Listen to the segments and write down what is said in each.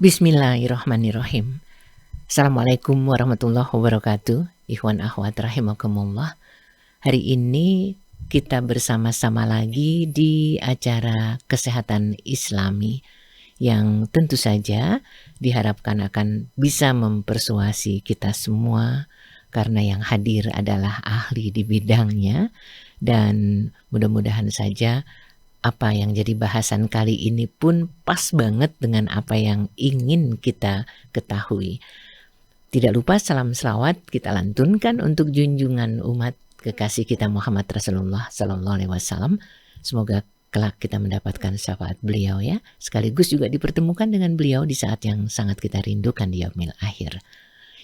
Bismillahirrahmanirrahim. Assalamualaikum warahmatullahi wabarakatuh. Ikhwan akhwat rahimakumullah. Hari ini kita bersama-sama lagi di acara Kesehatan Islami yang tentu saja diharapkan akan bisa mempersuasi kita semua karena yang hadir adalah ahli di bidangnya, dan mudah-mudahan saja apa yang jadi bahasan kali ini pun pas banget dengan apa yang ingin kita ketahui. Tidak lupa salam selawat kita lantunkan untuk junjungan umat kekasih kita Muhammad Rasulullah Sallallahu Alaihi Wasallam. Semoga kelak kita mendapatkan syafaat beliau ya. Sekaligus juga dipertemukan dengan beliau di saat yang sangat kita rindukan di yaumil akhir.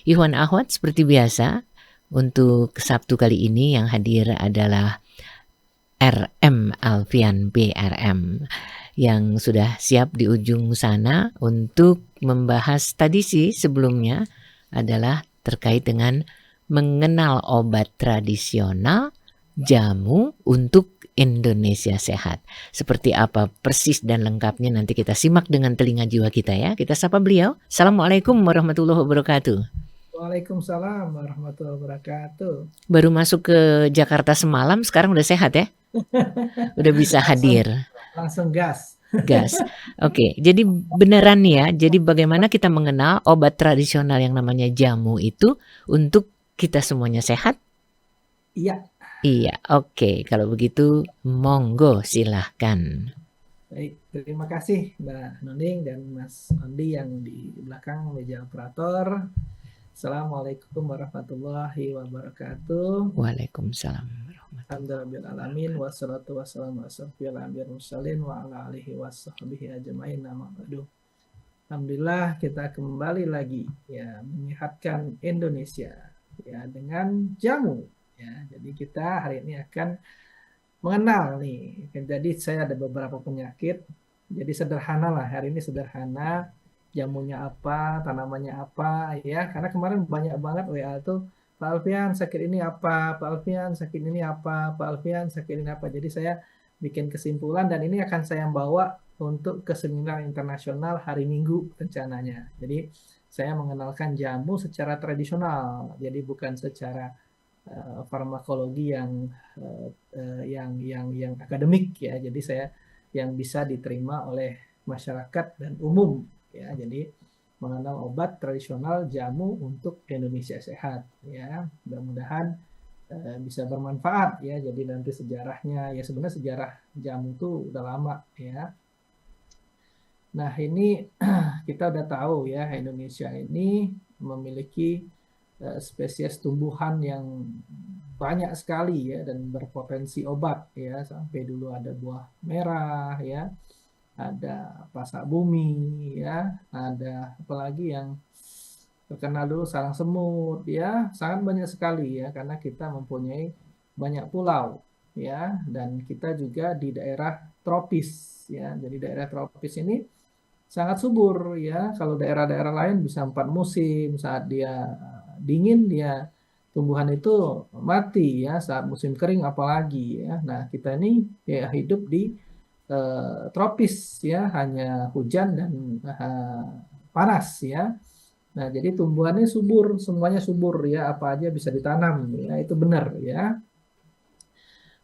Ikhwan akhwat, seperti biasa untuk Sabtu kali ini yang hadir adalah RM Alfian BRM yang sudah siap di ujung sana untuk membahas tadi sih sebelumnya adalah terkait dengan mengenal obat tradisional, jamu untuk Indonesia sehat. Seperti apa persis dan lengkapnya nanti kita simak dengan telinga jiwa kita ya. Kita sapa beliau. Assalamualaikum warahmatullahi wabarakatuh. Waalaikumsalam warahmatullahi wabarakatuh. Baru masuk ke Jakarta semalam, sekarang udah sehat ya? Udah bisa hadir. Langsung gas. Gas. Oke, jadi beneran ya. Jadi bagaimana kita mengenal obat tradisional yang namanya jamu itu untuk kita semuanya sehat? Iya. Iya, oke. Kalau begitu, monggo silahkan. Baik, terima kasih Mbak Nuning dan Mas Andi yang di belakang meja operator. Assalamualaikum warahmatullahi wabarakatuh. Waalaikumsalam. Alhamdulillahirrahmanirrahim. Wassalatu wassalamu ala mursalin wa ala alihi wasahbihi ajmain. Alhamdulillah kita kembali lagi ya menyehatkan Indonesia ya dengan jamu ya. Jadi kita hari ini akan mengenal nih. Jadi saya ada beberapa penyakit. Jadi sederhana lah, hari ini sederhana. Jamunya apa, tanamannya apa ya. Karena kemarin banyak banget WA tuh, Pak Alfian sakit ini apa, Pak Alfian sakit ini apa, Pak Alfian sakit ini apa. Jadi saya bikin kesimpulan dan ini akan saya bawa untuk ke seminar internasional hari Minggu rencananya. Jadi saya mengenalkan jamu secara tradisional. Jadi bukan secara farmakologi yang akademik ya. Jadi saya yang bisa diterima oleh masyarakat dan umum ya. Jadi mengenal obat tradisional jamu untuk Indonesia sehat ya. Mudah-mudahan bisa bermanfaat ya. Jadi nanti sejarahnya ya, sebenarnya sejarah jamu itu udah lama ya. Nah ini kita udah tahu ya, Indonesia ini memiliki spesies tumbuhan yang banyak sekali ya dan berpotensi obat ya. Sampai dulu ada buah merah ya, ada pasak bumi ya, ada apalagi yang terkenal dulu sarang semut ya. Sangat banyak sekali ya, karena kita mempunyai banyak pulau ya, dan kita juga di daerah tropis ya. Jadi daerah tropis ini sangat subur ya. Kalau daerah-daerah lain bisa 4 musim, saat dia dingin dia tumbuhan itu mati ya, saat musim kering apalagi ya. Nah kita ini ya hidup di tropis ya, hanya hujan dan panas ya. Nah jadi tumbuhannya subur, semuanya subur ya, apa aja bisa ditanam ya, itu benar ya.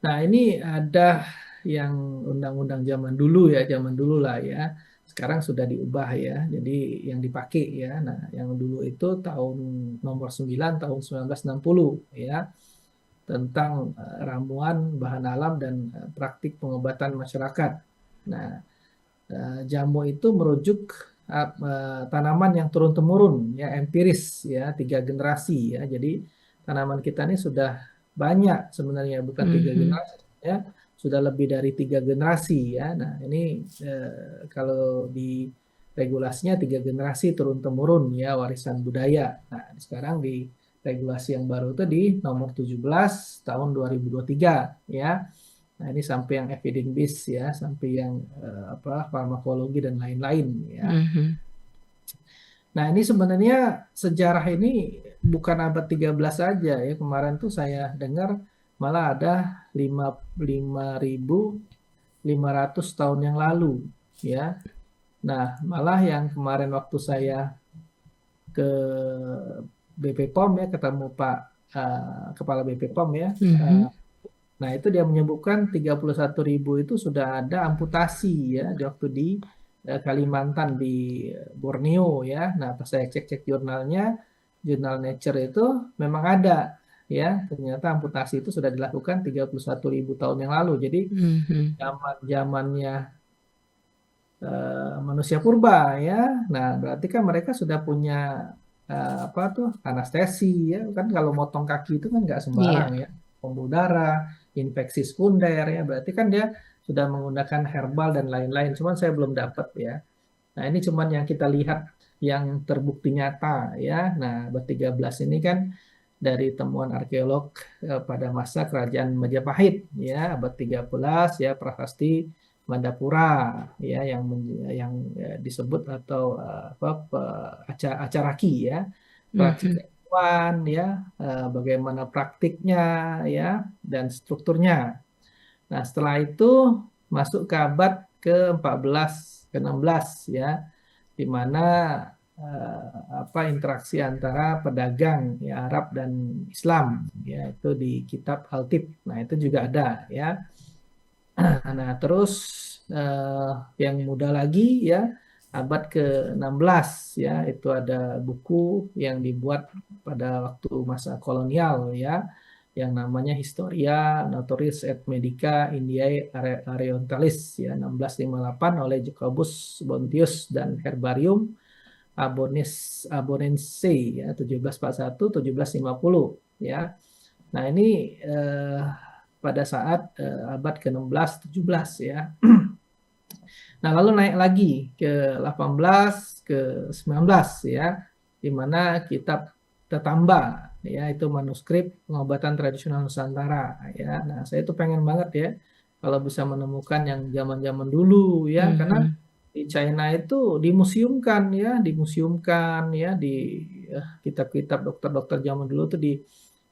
Nah ini ada yang undang-undang zaman dulu ya, zaman dulu lah ya. Sekarang sudah diubah ya, jadi yang dipakai ya. Nah yang dulu itu tahun nomor 9 tahun 1960 ya, tentang ramuan bahan alam dan praktik pengobatan masyarakat. Nah jamu itu merujuk tanaman yang turun-temurun ya, empiris ya, 3 generasi ya. Jadi tanaman kita ini sudah banyak sebenarnya, bukan 3 generasi ya, sudah lebih dari 3 generasi ya. Nah ini kalau di regulasinya 3 generasi turun-temurun ya, warisan budaya. Nah sekarang di regulasi yang baru itu di nomor 17 tahun 2023 ya. Nah ini sampai yang evidence based ya, sampai yang farmakologi dan lain-lain ya. Nah ini sebenarnya sejarah ini bukan abad 13 saja ya. Kemarin tuh saya dengar malah ada 5.500 tahun yang lalu ya. Nah, malah yang kemarin waktu saya ke BP POM ya, ketemu Pak Kepala BP POM ya. eh, Mhm. Nah, itu dia menyebutkan 31.000 itu sudah ada amputasi ya di waktu di Kalimantan di Borneo ya. Nah, pas saya cek-cek jurnalnya, jurnal Nature itu memang ada ya. Ternyata amputasi itu sudah dilakukan 31.000 tahun yang lalu. Jadi Mhm. zaman-zamannya manusia purba ya. Nah, berarti kan mereka sudah punya apa tuh anestesi ya. Kan kalau motong kaki itu kan nggak sembarang Iya. ya. Pembuluh darah, infeksi sekunder ya. Berarti kan dia sudah menggunakan herbal dan lain-lain. Cuman saya belum dapat ya. Nah, ini cuman yang kita lihat yang terbukti nyata ya. Nah, abad 13 ini kan dari temuan arkeolog pada masa kerajaan Majapahit ya, abad 13 ya, Prasasti Mandapura ya yang disebut atau apa acaraki ya, Mhm. Racikan ya, bagaimana praktiknya ya dan strukturnya. Nah, setelah itu masuk ke abad ke-14, ke-16 ya, di mana eh, apa interaksi antara pedagang ya Arab dan Islam ya itu di kitab Al-Tib. Nah, itu juga ada ya. Nah, terus eh, yang muda lagi ya abad ke-16 ya itu ada buku yang dibuat pada waktu masa kolonial ya yang namanya Historia Naturalis et Medica Indiae Orientalis ya 1658 oleh Jacobus Bontius dan Herbarium Abonense ya 1741 1750 ya. Nah, ini eh, pada saat abad ke-16 17 ya. Nah, lalu naik lagi ke 18 ke 19 ya di mana kitab tertambah ya itu manuskrip pengobatan tradisional Nusantara ya. Nah, saya itu pengen banget ya kalau bisa menemukan yang zaman-zaman dulu ya karena Mhm. di China itu dimuseumkan ya di kitab-kitab dokter-dokter zaman dulu tuh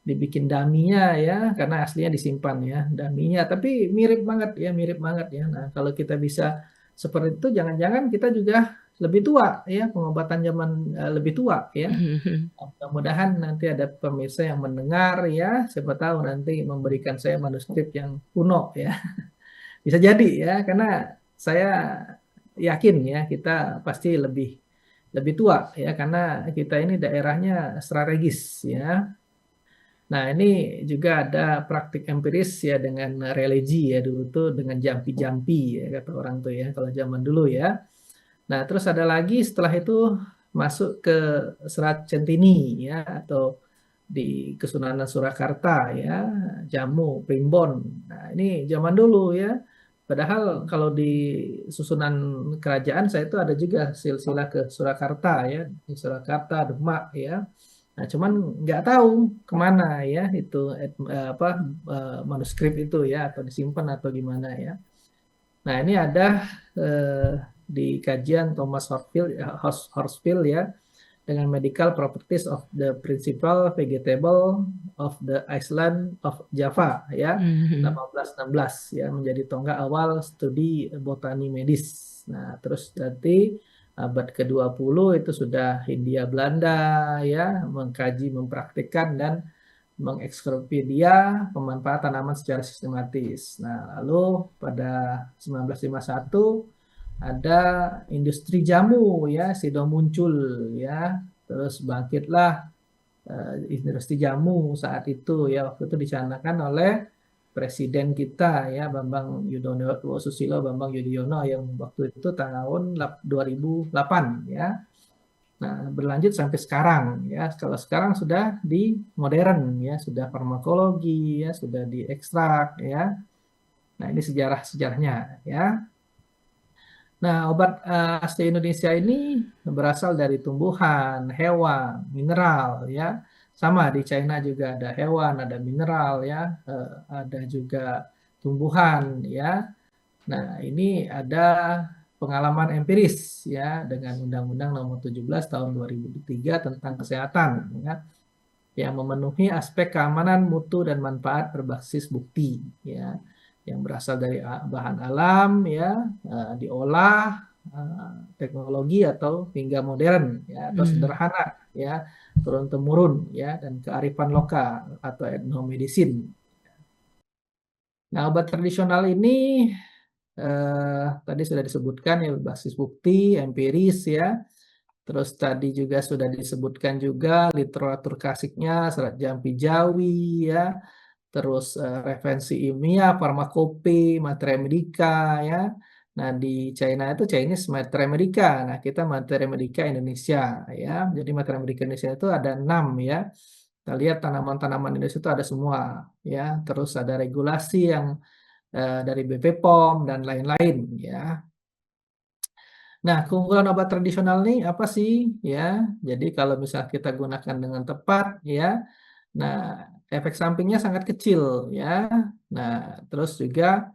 dibikin daminya ya karena aslinya disimpan ya daminya tapi mirip banget ya. Nah, kalau kita bisa seperti itu jangan-jangan kita juga lebih tua ya pengobatan zaman lebih tua ya. Mhm. Mudah-mudahan nanti ada pemirsa yang mendengar ya siapa tahu nanti memberikan saya manuskrip yang kuno ya. Bisa jadi ya karena saya yakin ya kita pasti lebih lebih tua ya karena kita ini daerahnya strategis ya. Nah, ini juga ada praktik empiris ya dengan religi ya dulu tuh dengan jampi-jampi ya kata orang tuh ya kalau zaman dulu ya. Nah, terus ada lagi setelah itu masuk ke Serat Centini ya atau di Kesunanan Surakarta ya, Jamu, Primbon. Nah, ini zaman dulu ya. Padahal kalau di susunan kerajaan saya itu ada juga silsilah ke Surakarta ya, di Surakarta, Demak ya. Nah, cuman nggak tahu kemana ya itu apa manuskrip itu ya atau disimpan atau gimana ya. Nah, ini ada eh, di kajian Thomas Horsfield ya dengan Medical Properties of the Principal Vegetable of the Island of Java ya Mhm. 1816 ya menjadi tonggak awal studi botani medis. Nah, terus nanti abad ke-20 itu sudah Hindia Belanda ya mengkaji, mempraktikkan dan mengekspropriasi pemanfaatan tanaman secara sistematis. Nah, lalu pada 1951 ada industri jamu ya, Sido muncul ya. Terus bangkitlah industri jamu saat itu ya, waktu itu dicanangkan oleh Presiden kita ya, Bambang Yudhoyono Susilo Bambang Yudhoyono yang waktu itu tahun 2008 ya. Nah, berlanjut sampai sekarang ya. Kalau sekarang sudah di modern ya, sudah farmakologi ya, sudah diekstrak ya. Nah, ini sejarah-sejarahnya ya. Nah, obat asli Indonesia ini berasal dari tumbuhan, hewan, mineral ya. Sama di China juga ada hewan, ada mineral ya, ada juga tumbuhan ya. Nah, ini ada pengalaman empiris ya dengan Undang-Undang Nomor 17 Tahun 2003 tentang kesehatan ya yang memenuhi aspek keamanan mutu dan manfaat berbasis bukti ya yang berasal dari bahan alam ya diolah teknologi atau hingga modern ya atau Hmm. sederhana ya, turun temurun ya, dan kearifan lokal atau etnomedicine. Nah, obat tradisional ini tadi sudah disebutkan ya, berbasis bukti empiris ya. Terus tadi juga sudah disebutkan juga literatur klasiknya, serat jampi Jawi ya, terus referensi ilmiah, farmakope, materia medika ya. Nah, di China itu Chinese materia medika. Nah, kita materia medika Indonesia ya. Jadi materia medika Indonesia itu ada 6 ya. Kita lihat tanaman-tanaman Indonesia itu ada semua ya. Terus ada regulasi yang dari BP POM dan lain-lain ya. Nah, keunggulan obat tradisional nih apa sih ya? Jadi kalau misal kita gunakan dengan tepat ya, nah efek sampingnya sangat kecil ya. Nah, terus juga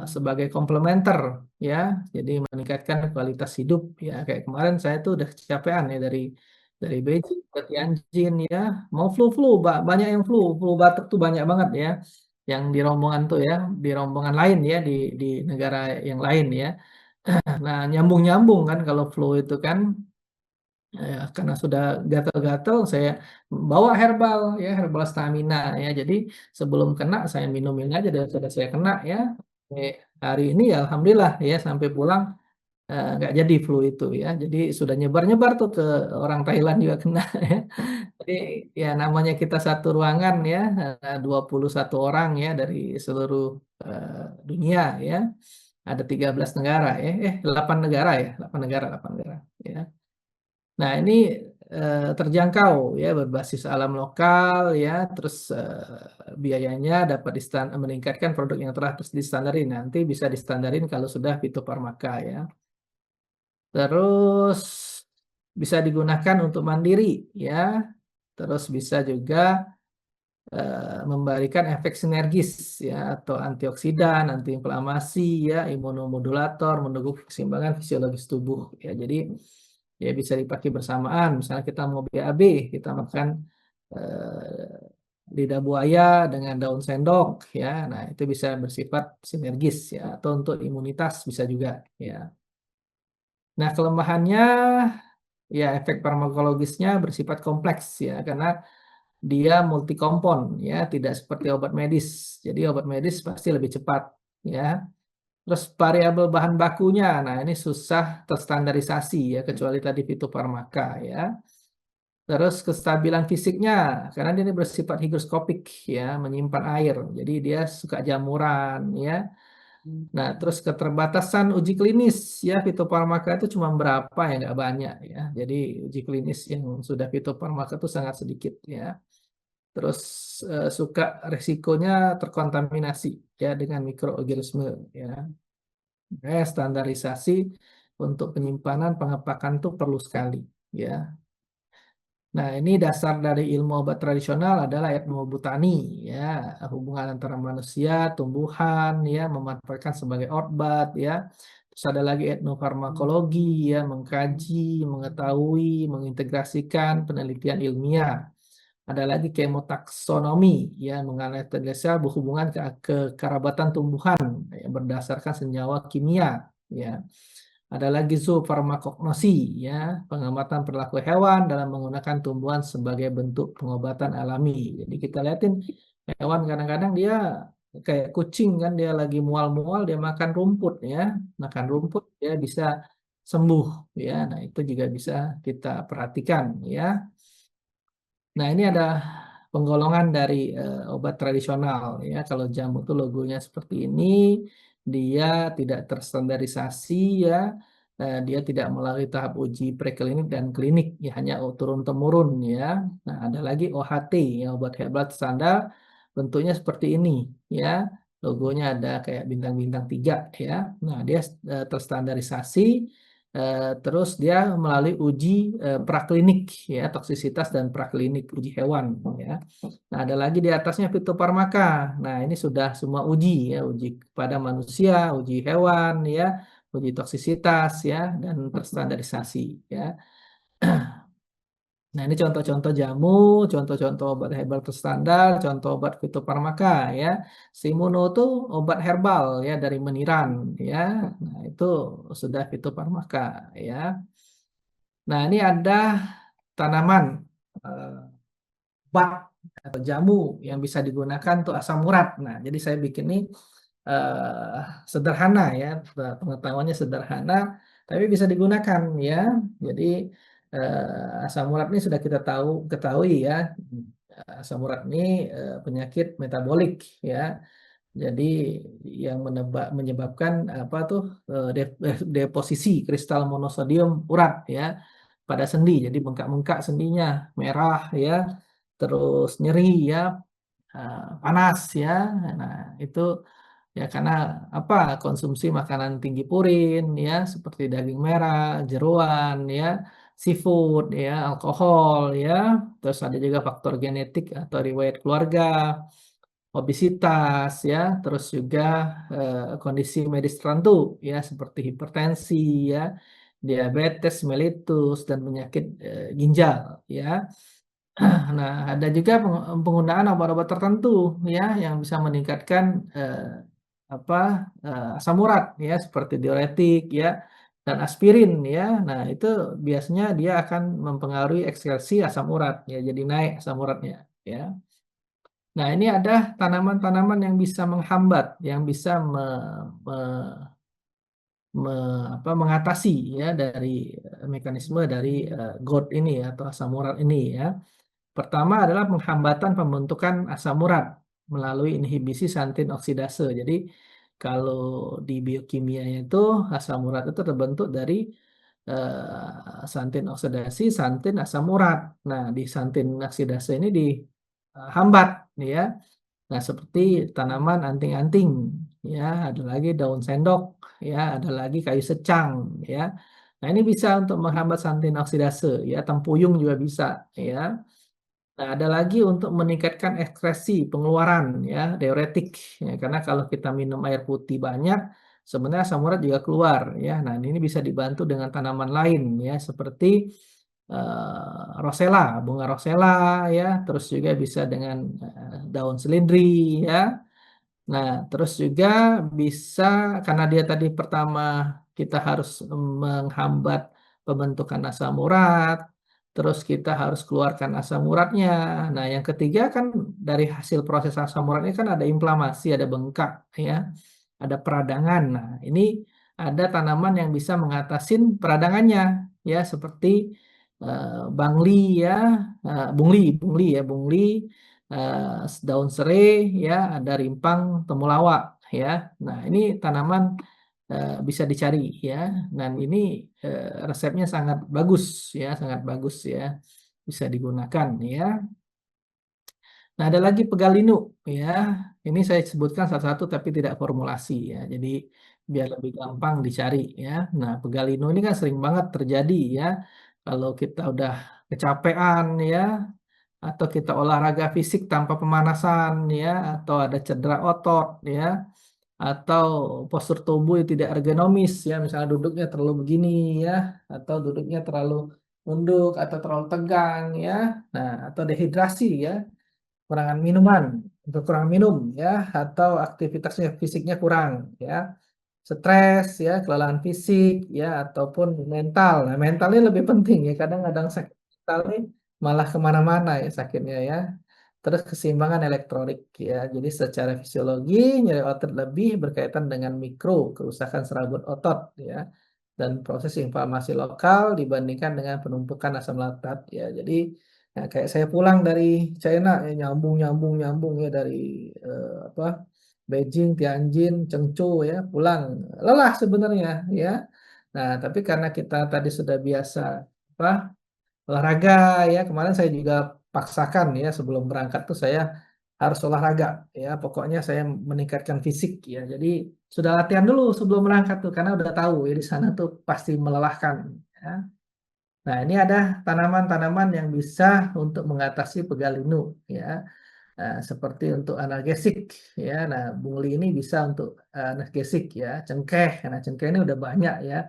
sebagai komplementer ya, jadi meningkatkan kualitas hidup ya. Kayak kemarin saya tuh udah kecapean ya dari Beijing ke Tianjin ya, mau flu-flu, banyak yang flu batuk tuh banyak banget ya, yang di rombongan tuh ya, di rombongan lain ya, di negara yang lain ya. Nah, nyambung-nyambung kan kalau flu itu kan, karena sudah gatal-gatal saya bawa herbal ya, herbal stamina ya. Jadi sebelum kena saya minumin aja daripada saya kena ya. Hari ini ya alhamdulillah ya sampai pulang nggak jadi flu itu ya. Jadi sudah nyebar-nyebar tuh ke orang Thailand juga kena ya. Jadi ya namanya kita satu ruangan ya, 21 orang ya dari seluruh dunia ya. Ada 13 negara ya, 8 negara ya, 8 negara, 8 negara ya. Nah, ini terjangkau ya, berbasis alam lokal ya, terus biayanya dapat meningkatkan produk yang telah terus distandarin. Nanti bisa distandarin kalau sudah fitofarmaka ya. Terus bisa digunakan untuk mandiri ya. Terus bisa juga memberikan efek sinergis ya, atau antioksidan, antiinflamasi ya, imunomodulator, mendukung keseimbangan fisiologis tubuh ya. Jadi ya bisa dipakai bersamaan. Misalnya kita mau BAB, kita makan lidah buaya dengan daun sendok ya. Nah, itu bisa bersifat sinergis ya, atau untuk imunitas bisa juga ya. Nah, kelemahannya ya efek farmakologisnya bersifat kompleks ya, karena dia multikompon ya, tidak seperti obat medis. Jadi obat medis pasti lebih cepat ya. Terus variabel bahan bakunya, nah ini susah terstandarisasi ya, kecuali tadi fitofarmaka ya. Terus kestabilan fisiknya, karena dia ini bersifat higroskopik ya, menyimpan air. Jadi dia suka jamuran ya. Nah, terus keterbatasan uji klinis ya, fitofarmaka itu cuma berapa ya, nggak banyak ya. Jadi uji klinis yang sudah fitofarmaka itu sangat sedikit ya. Terus suka resikonya terkontaminasi ya dengan mikroorganisme ya. Standarisasi untuk penyimpanan pengepakan tuh perlu sekali ya. Nah, ini dasar dari ilmu obat tradisional adalah etnobotani ya, hubungan antara manusia, tumbuhan ya, memanfaatkan sebagai obat ya. Terus ada lagi etnofarmakologi ya, mengkaji, mengetahui, mengintegrasikan penelitian ilmiah. Ada lagi kemotaksonomi ya, menganalisa hubungan kekerabatan tumbuhan ya, berdasarkan senyawa kimia ya. Ada lagi zoofarmakognosi ya, pengamatan perilaku hewan dalam menggunakan tumbuhan sebagai bentuk pengobatan alami. Jadi kita lihatin hewan kadang-kadang dia kayak kucing kan, dia lagi mual-mual dia makan rumput ya, makan rumput dia bisa sembuh ya. Nah, itu juga bisa kita perhatikan ya. Nah, ini ada penggolongan dari obat tradisional ya. Kalau jamu itu logonya seperti ini, dia tidak terstandarisasi ya. Dia tidak melalui tahap uji preklinik dan klinik ya, hanya turun temurun ya. Nah, ada lagi OHT ya, obat herbal standar, bentuknya seperti ini ya. Logonya ada kayak bintang-bintang 3 ya. Nah, dia terstandarisasi. Terus dia melalui uji praklinik ya, toksisitas dan praklinik uji hewan ya. Nah, ada lagi di atasnya fitofarmaka. Nah, ini sudah semua uji ya, uji pada manusia, uji hewan ya, uji toksisitas ya, dan terstandarisasi ya. Nah, ini contoh-contoh jamu, contoh-contoh obat herbal terstandar, contoh obat fitofarmaka ya. Simuno itu obat herbal ya dari meniran ya. Nah, itu sudah fitofarmaka ya. Nah, ini ada tanaman eh, obat atau jamu yang bisa digunakan untuk asam urat. Nah, jadi saya bikin ini eh, sederhana ya, pengetahuannya sederhana, tapi bisa digunakan ya. Jadi asam urat ini sudah kita ketahui ya. Asam urat ini penyakit metabolik ya. Jadi yang menyebabkan apa tuh deposisi kristal monosodium urat ya pada sendi. Jadi bengkak-bengkak sendinya merah ya, terus nyeri ya, panas ya. Nah, itu ya karena apa? Konsumsi makanan tinggi purin ya, seperti daging merah, jeroan ya, seafood ya, alkohol ya. Terus ada juga faktor genetik atau riwayat keluarga, obesitas ya, terus juga kondisi medis tertentu ya seperti hipertensi ya, diabetes mellitus dan penyakit ginjal ya. Nah, ada juga penggunaan obat-obat tertentu ya yang bisa meningkatkan apa asam urat ya seperti diuretik ya dan aspirin ya. Nah, itu biasanya dia akan mempengaruhi ekskresi asam urat ya, jadi naik asam uratnya ya. Nah, ini ada tanaman-tanaman yang bisa menghambat, yang bisa mengatasi ya dari mekanisme dari GOT ini ya, atau asam urat ini ya. Pertama adalah penghambatan pembentukan asam urat melalui inhibisi santin oksidase. Jadi kalau di biokimia itu asam urat itu terbentuk dari santin oksidasi, santin asam urat. Nah, di santin oksidase ini dihambat ya. Nah, seperti tanaman anting-anting, ya, ada lagi daun sendok, ya, ada lagi kayu secang, ya. Nah, ini bisa untuk menghambat santin oksidase, ya, tempuyung juga bisa, ya. Nah, ada lagi untuk meningkatkan ekskresi pengeluaran, ya, diuretik, ya, karena kalau kita minum air putih banyak, sebenarnya asam urat juga keluar, ya. Nah, ini bisa dibantu dengan tanaman lain, ya, seperti rosella, bunga rosella, ya, terus juga bisa dengan daun selindri, ya. Nah, terus juga bisa karena dia tadi pertama kita harus menghambat pembentukan asam urat, terus kita harus keluarkan asam uratnya. Nah, yang ketiga kan dari hasil proses asam uratnya kan ada inflamasi, ada bengkak, ya, ada peradangan. Nah, ini ada tanaman yang bisa mengatasin peradangannya, ya, seperti bangli, ya, bungli ya, bungli daun serai ya, ada rimpang temulawak ya. Nah, ini tanaman bisa dicari ya. Dan ini resepnya sangat bagus ya, sangat bagus ya. Bisa digunakan ya. Nah, ada lagi pegalinu ya. Ini saya sebutkan satu-satu tapi tidak formulasi ya. Jadi biar lebih gampang dicari ya. Nah, pegalinu ini kan sering banget terjadi ya. Kalau kita udah kecapean ya, atau kita olahraga fisik tanpa pemanasan ya, atau ada cedera otot ya, atau postur tubuh yang tidak ergonomis ya, misalnya duduknya terlalu begini ya, atau duduknya terlalu nunduk atau terlalu tegang ya, nah atau dehidrasi ya, kurangan minuman, untuk kurang minum ya, atau aktivitasnya fisiknya kurang ya, stres ya, kelelahan fisik ya, ataupun mental. Nah, mentalnya lebih penting ya, kadang-kadang sakit mental ini malah kemana-mana ya sakitnya ya. Terus keseimbangan elektrolit ya. Jadi secara fisiologi nyeri otot lebih berkaitan dengan mikro kerusakan serabut otot ya, dan proses inflamasi lokal dibandingkan dengan penumpukan asam laktat ya. Jadi ya, kayak saya pulang dari China ya, nyambung ya dari apa Beijing, Tianjin, Chengzhou ya, pulang lelah sebenarnya ya. Nah, tapi karena kita tadi sudah biasa apa olahraga ya, kemarin saya juga paksakan ya sebelum berangkat tuh saya harus olahraga ya, pokoknya saya meningkatkan fisik ya. Jadi sudah latihan dulu sebelum berangkat tuh karena udah tahu ya di sana tuh pasti melelahkan ya. Nah, ini ada tanaman-tanaman yang bisa untuk mengatasi pegal linu ya. Nah, seperti untuk analgesik ya. Nah, bungli ini bisa untuk analgesik ya. Cengkeh. Nah, cengkeh ini udah banyak ya.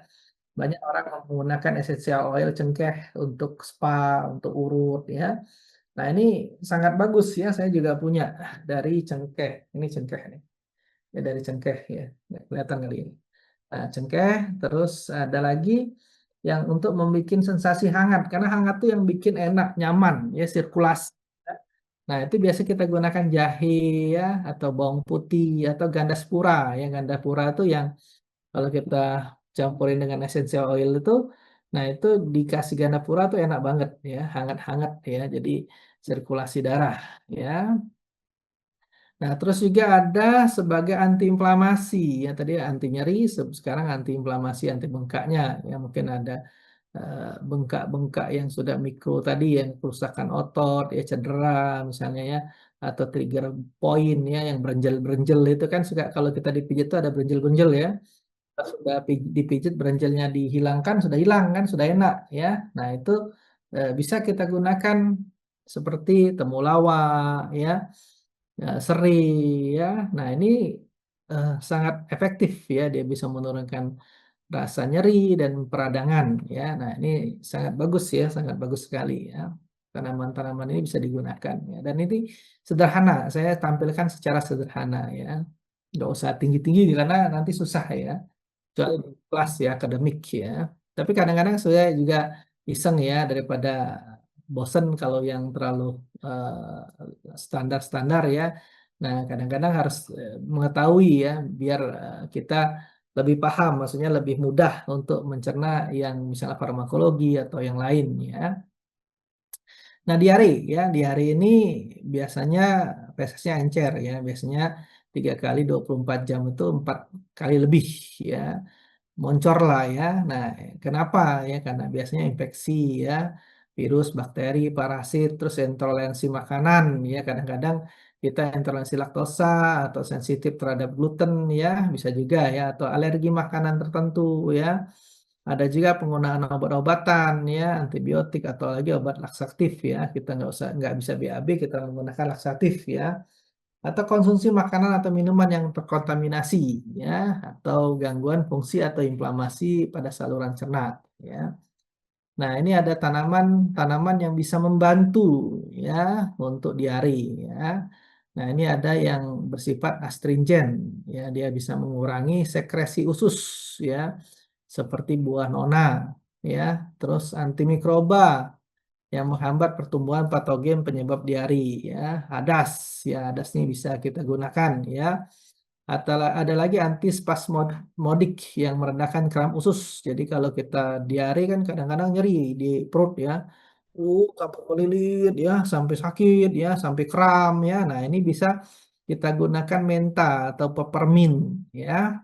Banyak orang menggunakan essential oil cengkeh untuk spa, untuk urut ya. Nah, ini sangat bagus ya, saya juga punya dari cengkeh. Ini cengkeh nih, ya dari cengkeh ya. Nggak kelihatan kali ini. Nah, cengkeh, terus ada lagi yang untuk membuat sensasi hangat, karena hangat tuh yang bikin enak, nyaman, ya sirkulasi. Ya. Nah, itu biasa kita gunakan jahe ya, atau bawang putih, atau gandaspura. Ya, gandaspura itu yang kalau kita campurin dengan essential oil itu, nah itu dikasih gandaspura tuh enak banget ya, hangat-hangat ya, jadi sirkulasi darah ya. Nah, terus juga ada sebagai antiinflamasi ya, tadi anti nyeri, sekarang antiinflamasi, anti bengkaknya ya, mungkin ada bengkak-bengkak yang sudah mikro tadi yang kerusakan otot ya, cedera misalnya ya, atau trigger point ya yang berenjel-berenjel itu kan suka kalau kita dipijit tuh ada berenjel-berenjel ya. Pas sudah dipijit berenjelnya dihilangkan, sudah hilang kan, sudah enak ya. Nah, itu bisa kita gunakan seperti temulawak ya, serai ya. Nah, ini sangat efektif ya, dia bisa menurunkan rasa nyeri dan peradangan ya. Nah, ini sangat bagus ya, sangat bagus sekali ya. Tanaman-tanaman ini bisa digunakan ya. Dan ini sederhana, saya tampilkan secara sederhana ya. Nggak usah tinggi-tinggi karena nanti susah ya. Kecuali di kelas ya, akademik ya. Tapi kadang-kadang saya juga iseng ya, daripada bosen kalau yang terlalu standar-standar ya. Nah, kadang-kadang harus mengetahui ya, biar kita lebih paham, maksudnya lebih mudah untuk mencerna yang misalnya farmakologi atau yang lain ya. Nah, diare ya, diare ini biasanya fesesnya encer ya, biasanya 3 kali 24 jam itu 4 kali lebih ya. Moncor lah ya. Nah, kenapa ya? Karena biasanya infeksi ya, virus, bakteri, parasit, terus intoleransi makanan ya. Kadang-kadang kita intoleransi laktosa atau sensitif terhadap gluten ya, bisa juga ya, atau alergi makanan tertentu ya. Ada juga penggunaan obat-obatan ya, antibiotik atau lagi obat laksatif ya. Kita nggak bisa BAB, kita menggunakan laksatif ya, atau konsumsi makanan atau minuman yang terkontaminasi ya, atau gangguan fungsi atau inflamasi pada saluran cerna ya. Nah, ini ada tanaman-tanaman yang bisa membantu ya untuk diare ya. Nah, ini ada yang bersifat astringent ya, dia bisa mengurangi sekresi usus ya, seperti buah nona ya, terus antimikroba yang menghambat pertumbuhan patogen penyebab diare ya. Hadas ya, hadas ini bisa kita gunakan ya. Atau ada lagi antispasmodik yang merendahkan kram usus. Jadi kalau kita diare kan kadang-kadang nyeri di perut ya. Sampai melilit ya, sampai sakit ya, sampai kram ya. Nah, ini bisa kita gunakan menta atau peppermint ya.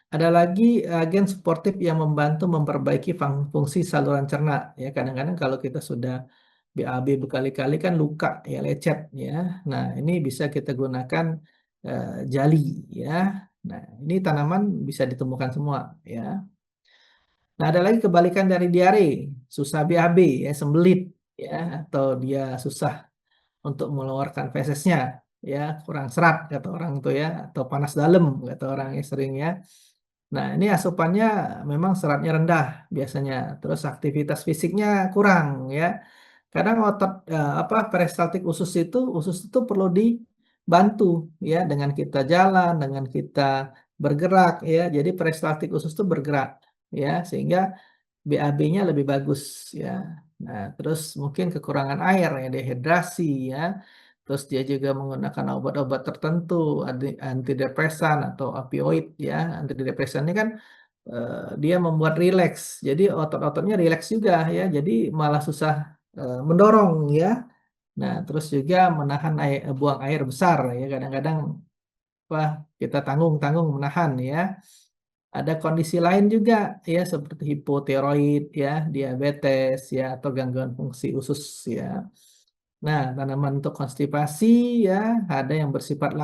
Ada lagi agen suportif yang membantu memperbaiki fungsi saluran cerna ya. Kadang-kadang kalau kita sudah BAB berkali-kali kan luka ya, lecet ya. Nah, ini bisa kita gunakan jali ya. Nah, ini tanaman bisa ditemukan semua ya. Nah, ada lagi kebalikan dari diare, susah BAB ya, sembelit ya, atau dia susah untuk mengeluarkan fesesnya ya, kurang serat kata orang tuh ya, atau panas dalam kata orang yang sering ya. Nah, ini asupannya memang seratnya rendah biasanya, terus aktivitas fisiknya kurang ya. Kadang otot peristaltik usus itu perlu dibantu ya, dengan kita jalan, dengan kita bergerak ya. Jadi peristaltik usus itu bergerak ya, sehingga BAB-nya lebih bagus ya. Nah, terus mungkin kekurangan air ya, dehidrasi ya. Terus dia juga menggunakan obat-obat tertentu, antidepresan atau opioid ya. Antidepresan ini kan dia membuat rileks. Jadi otot-ototnya rileks juga ya. Jadi malah susah mendorong ya. Nah, terus juga menahan buang air besar ya. Kadang-kadang wah kita tanggung-tanggung menahan ya. Ada kondisi lain juga ya seperti hipotiroid ya, diabetes ya, atau gangguan fungsi usus ya. Nah, tanaman untuk konstipasi ya ada yang bersifat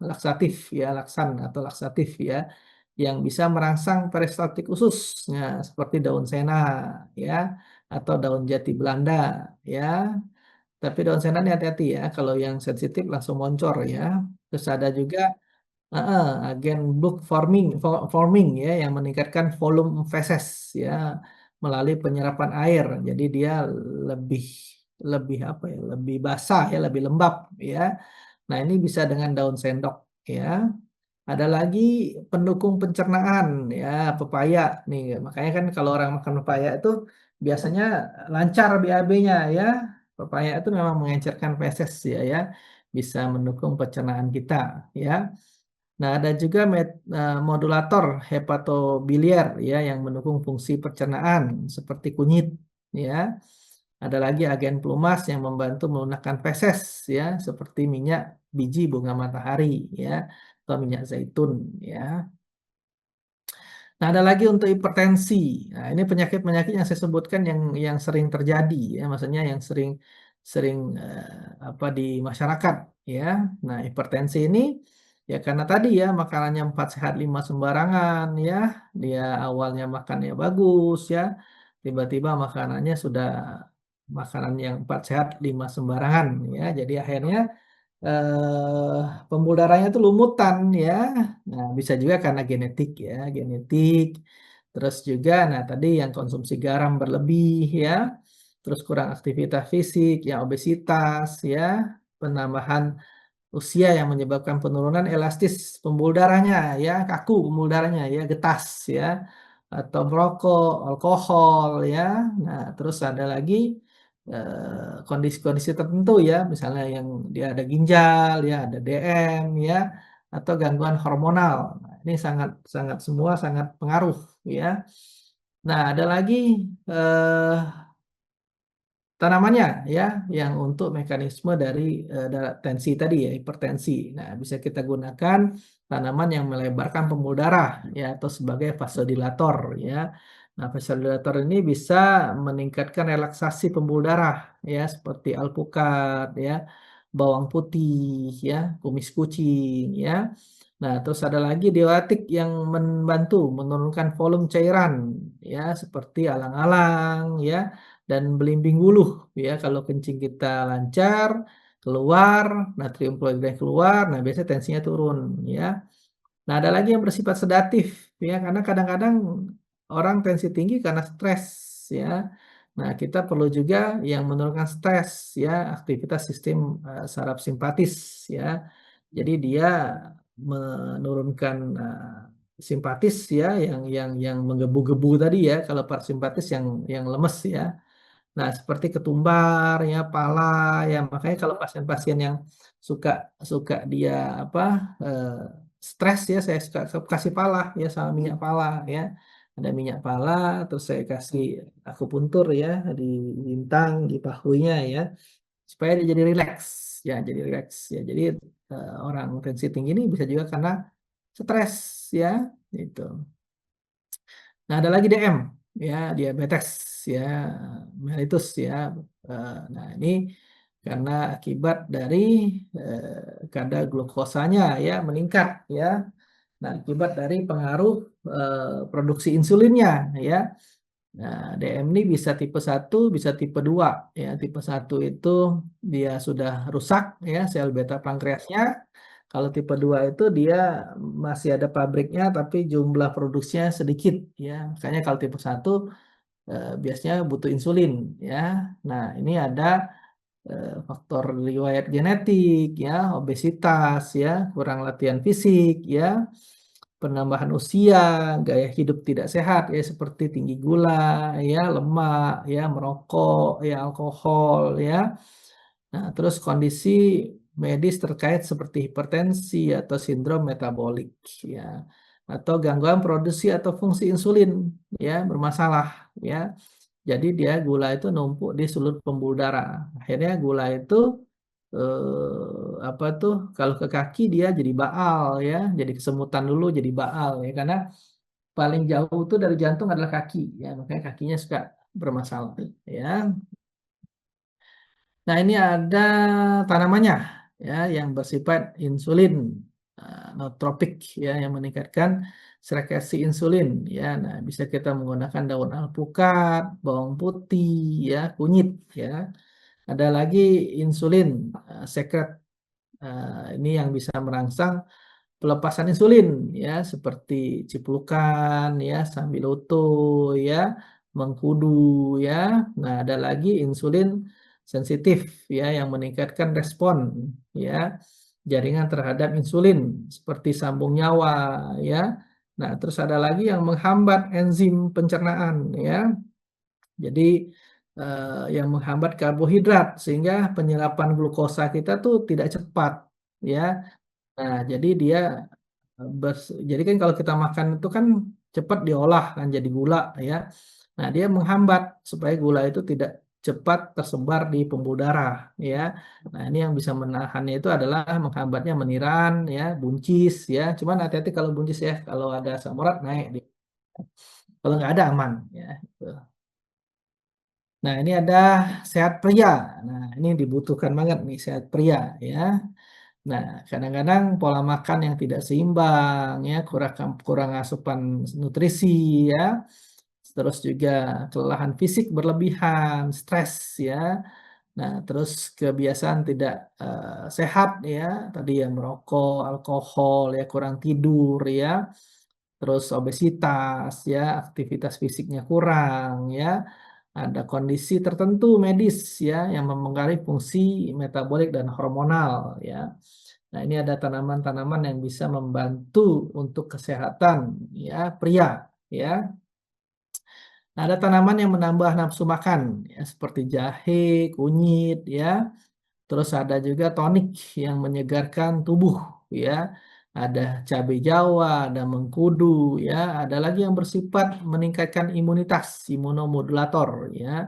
laksatif ya, laksan atau laksatif ya, yang bisa merangsang peristaltik usus. Nah, seperti daun sena ya, atau daun jati Belanda ya. Tapi daun sena ini hati-hati ya, kalau yang sensitif langsung moncor ya. Terus ada juga Agen book forming ya yang meningkatkan volume feses ya melalui penyerapan air. Jadi dia lebih lebih apa ya, lebih basah ya, lebih lembab ya. Nah, ini bisa dengan daun sendok ya. Ada lagi pendukung pencernaan ya, pepaya nih. Makanya kan kalau orang makan pepaya itu biasanya lancar BAB-nya ya. Pepaya itu memang mengencerkan feses ya, bisa mendukung pencernaan kita ya. Nah, ada juga modulator hepatobiliar ya yang mendukung fungsi pencernaan seperti kunyit ya. Ada lagi agen pelumas yang membantu melunakkan feses ya seperti minyak biji bunga matahari ya atau minyak zaitun ya. Nah, ada lagi untuk hipertensi. Nah, ini penyakit-penyakit yang saya sebutkan yang sering terjadi ya, maksudnya yang sering sering apa di masyarakat ya. Nah, hipertensi ini ya karena tadi ya makanannya 4 sehat 5 sembarangan ya. Dia awalnya makannya bagus ya. Tiba-tiba makanannya sudah makanan yang 4 sehat 5 sembarangan ya. Jadi akhirnya eh pembuluh darahnya itu lumutan ya. Nah, bisa juga karena genetik ya, genetik. Terus juga, nah tadi yang konsumsi garam berlebih ya, terus kurang aktivitas fisik, ya obesitas ya, penambahan usia yang menyebabkan penurunan elastis pembuluh darahnya ya, kaku pembuluh darahnya ya, getas ya, atau merokok, alkohol ya. Nah, terus ada lagi kondisi-kondisi tertentu ya, misalnya yang dia ada ginjal ya, ada DM ya, atau gangguan hormonal. Nah, ini sangat sangat semua sangat pengaruh ya. Nah, ada lagi eh, tanamannya ya, yang untuk mekanisme dari tensi tadi ya, hipertensi. Nah, bisa kita gunakan tanaman yang melebarkan pembuluh darah ya atau sebagai vasodilator ya. Nah, vasodilator ini bisa meningkatkan relaksasi pembuluh darah ya seperti alpukat ya, bawang putih ya, kumis kucing ya. Nah, terus ada lagi diuretik yang membantu menurunkan volume cairan ya seperti alang-alang ya dan belimbing wuluh ya. Kalau kencing kita lancar, keluar, natrium klorida keluar, nah biasanya tensinya turun ya. Nah, ada lagi yang bersifat sedatif ya, karena kadang-kadang orang tensi tinggi karena stres ya. Nah, kita perlu juga yang menurunkan stres ya, aktivitas sistem saraf simpatis ya. Jadi dia menurunkan simpatis ya, yang menggebu-gebu tadi ya. Kalau parasimpatis yang lemes ya. Nah, seperti ketumbar ya, pala ya. Makanya kalau pasien-pasien yang suka suka dia apa stres ya, saya suka kasih pala ya sama minyak pala ya. Ada minyak pala, terus saya kasih akupuntur ya di lintang di pahunya ya, supaya dia jadi rileks ya, jadi rileks ya. Jadi orang tensi tinggi ini bisa juga karena stres ya, itu. Nah, ada lagi DM, ya, diabetes, ya, mellitus, ya. Nah, ini karena akibat dari kadar glukosanya, ya, meningkat, ya. Nah, akibat dari pengaruh produksi insulinnya, ya. Nah, DM ini bisa tipe 1, bisa tipe 2, ya. Tipe 1 itu dia sudah rusak, ya, sel beta pankreasnya. Kalau tipe 2 itu dia masih ada pabriknya tapi jumlah produksinya sedikit ya. Makanya kalau tipe 1 biasanya butuh insulin ya. Nah, ini ada faktor riwayat genetik ya, obesitas ya, kurang latihan fisik ya, penambahan usia, gaya hidup tidak sehat ya seperti tinggi gula ya, lemak ya, merokok ya, alkohol ya. Nah, terus kondisi medis terkait seperti hipertensi atau sindrom metabolik ya, atau gangguan produksi atau fungsi insulin ya bermasalah ya. Jadi dia gula itu numpuk di seluruh pembuluh darah. Akhirnya gula itu apa tuh kalau ke kaki dia jadi baal ya, jadi kesemutan dulu jadi baal ya karena paling jauh tuh dari jantung adalah kaki ya, makanya kakinya suka bermasalah ya. Nah, ini ada tanamannya ya yang bersifat insulin nootropik ya yang meningkatkan sekresi insulin ya. Nah, bisa kita menggunakan daun alpukat, bawang putih ya, kunyit ya. Ada lagi insulin sekret ini yang bisa merangsang pelepasan insulin ya seperti ciplukan ya, sambiloto ya, mengkudu ya. Nah, ada lagi insulin sensitif ya yang meningkatkan respon ya jaringan terhadap insulin seperti sambung nyawa ya. Nah, terus ada lagi yang menghambat enzim pencernaan ya. Jadi yang menghambat karbohidrat sehingga penyerapan glukosa kita tuh tidak cepat ya. Nah, jadi dia jadi kan kalau kita makan itu kan cepat diolah kan jadi gula ya. Nah, dia menghambat supaya gula itu tidak cepat tersebar di pembuluh darah ya. Nah, ini yang bisa menahannya itu adalah menghambatnya meniran ya, buncis ya. Cuman hati-hati kalau buncis ya, kalau ada asam urat naik kalau nggak ada aman ya. Gitu. Nah, ini ada sehat pria. Nah, ini dibutuhkan banget nih sehat pria ya. Nah, kadang-kadang pola makan yang tidak seimbang ya, kurang asupan nutrisi ya, terus juga kelelahan fisik berlebihan, stres ya. Nah, terus kebiasaan tidak sehat ya, tadi ya merokok, alkohol ya, kurang tidur ya, terus obesitas ya, aktivitas fisiknya kurang ya, ada kondisi tertentu medis ya yang memengaruhi fungsi metabolik dan hormonal ya. Nah, ini ada tanaman-tanaman yang bisa membantu untuk kesehatan ya pria ya. Nah, ada tanaman yang menambah nafsu makan ya seperti jahe, kunyit ya. Terus ada juga tonik yang menyegarkan tubuh ya. Ada cabai jawa, ada mengkudu ya, ada lagi yang bersifat meningkatkan imunitas, imunomodulator ya.